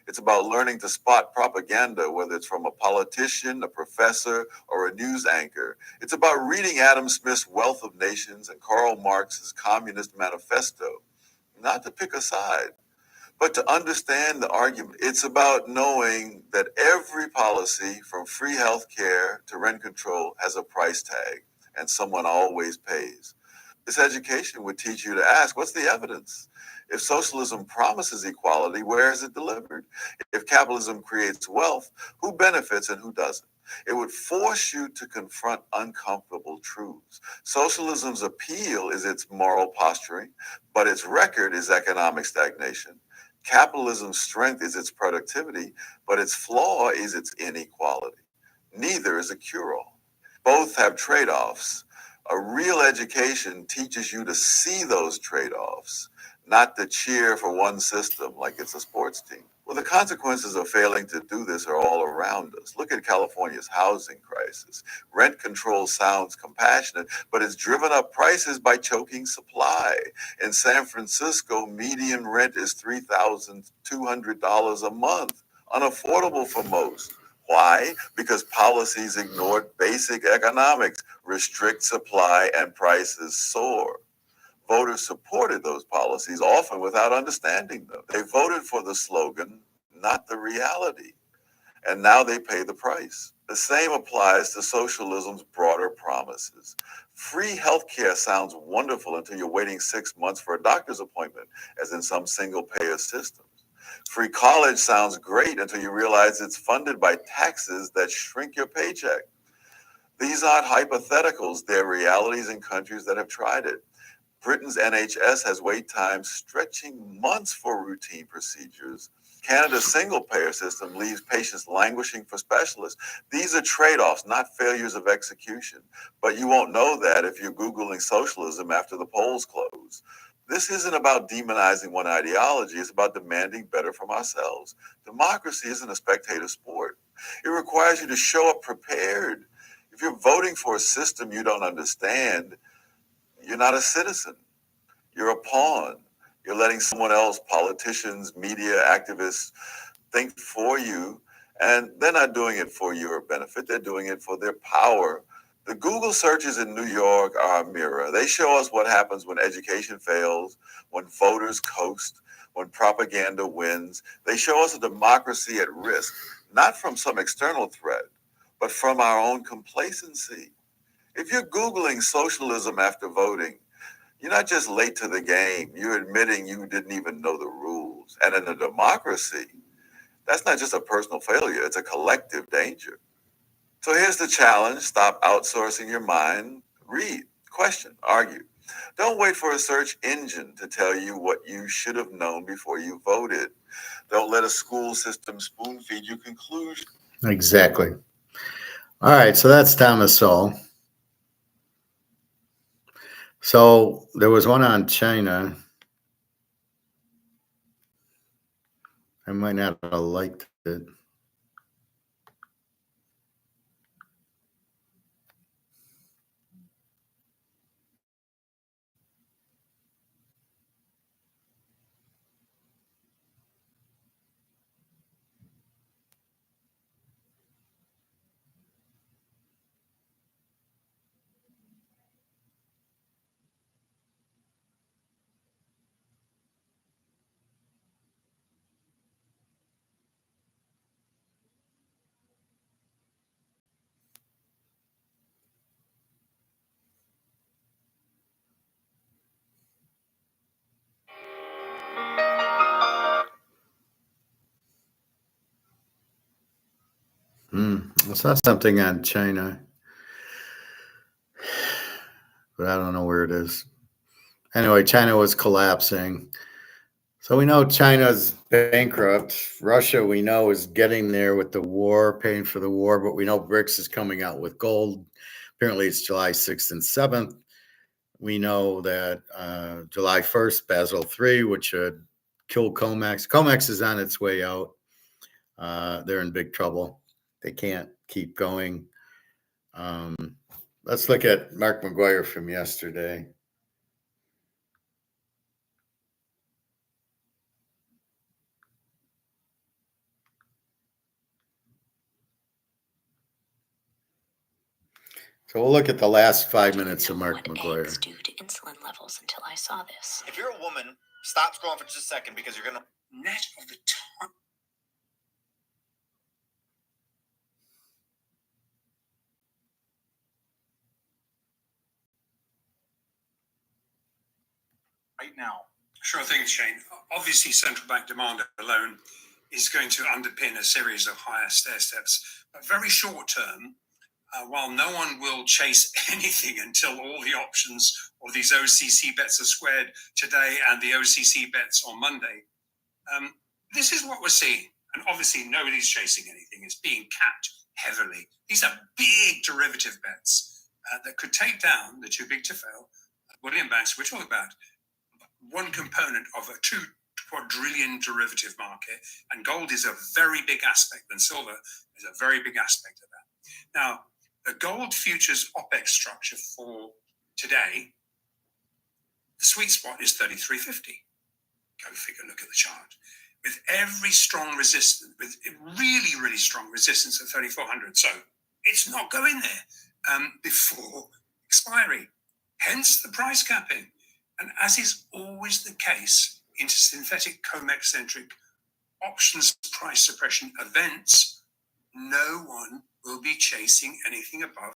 It's about learning to spot propaganda, whether it's from a politician, a professor, or a news anchor. It's about reading Adam Smith's Wealth of Nations and Karl Marx's Communist Manifesto, not to pick a side, but to understand the argument. It's about knowing that every policy, from free health care to rent control, has a price tag, and someone always pays. This education would teach you to ask, what's the evidence? If socialism promises equality, where is it delivered? If capitalism creates wealth, who benefits and who doesn't? It would force you to confront uncomfortable truths. Socialism's appeal is its moral posturing, but its record is economic stagnation. Capitalism's strength is its productivity, but its flaw is its inequality. Neither is a cure-all. Both have trade-offs. A real education teaches you to see those trade-offs, not to cheer for one system like it's a sports team. Well, the consequences of failing to do this are all around us. Look at California's housing crisis. Rent control sounds compassionate, but it's driven up prices by choking supply. In San Francisco, median rent is $3,200 a month, unaffordable for most. Why? Because policies ignored basic economics, restrict supply, and prices soar. Voters supported those policies, often without understanding them. They voted for the slogan, not the reality. And now they pay the price. The same applies to socialism's broader promises. Free healthcare sounds wonderful until you're waiting 6 months for a doctor's appointment, as in some single-payer systems. Free college sounds great until you realize it's funded by taxes that shrink your paycheck. These aren't hypotheticals, they're realities in countries that have tried it. Britain's NHS has wait times stretching months for routine procedures. Canada's single-payer system leaves patients languishing for specialists. These are trade-offs, not failures of execution. But you won't know that if you're Googling socialism after the polls close. This isn't about demonizing one ideology. It's about demanding better from ourselves. Democracy isn't a spectator sport. It requires you to show up prepared. If you're voting for a system you don't understand, you're not a citizen. You're a pawn. You're letting someone else, politicians, media, activists, think for you, and they're not doing it for your benefit. They're doing it for their power. The Google searches in New York are a mirror. They show us what happens when education fails, when voters coast, when propaganda wins. They show us a democracy at risk, not from some external threat, but from our own complacency. If you're Googling socialism after voting, you're not just late to the game, you're admitting you didn't even know the rules. And in a democracy, that's not just a personal failure, it's a collective danger. So here's the challenge: stop outsourcing your mind, read, question, argue. Don't wait for a search engine to tell you what you should have known before you voted. Don't let a school system spoon feed you conclusions. Exactly. All right, so that's Thomas Sowell. So there was one on China. I might not have liked it. I saw something on China, but I don't know where it is. Anyway, China was collapsing. So we know China's bankrupt. Russia, we know, is getting there with the war, paying for the war, but we know BRICS is coming out with gold. Apparently, it's July 6th and 7th. We know that July 1st, Basel III, which should kill COMEX. COMEX is on its way out. They're in big trouble. They can't keep going. Let's look at Mark McGuire from yesterday. So we'll look at the last 5 minutes of Mark McGuire. Eggs due to insulin levels until I saw this. If you're a woman, stop scrolling for just a second because you're gonna net of the time. Right now. Sure thing, Shane. Obviously, central bank demand alone is going to underpin a series of higher stair steps. But very short term, while no one will chase anything until all the options or these OCC bets are squared today and the OCC bets on Monday, this is what we're seeing. And obviously, nobody's chasing anything. It's being capped heavily. These are big derivative bets that could take down the too big to fail William Banks we're talking about. One component of a 2 quadrillion derivative market, and gold is a very big aspect, and silver is a very big aspect of that. Now, the gold futures OPEX structure for today, the sweet spot is 33.50. Go figure, look at the chart. With every strong resistance, with really, really strong resistance at 3,400. So it's not going there before expiry. Hence the price capping. And as is always the case in synthetic COMEX-centric options price suppression events, no one will be chasing anything above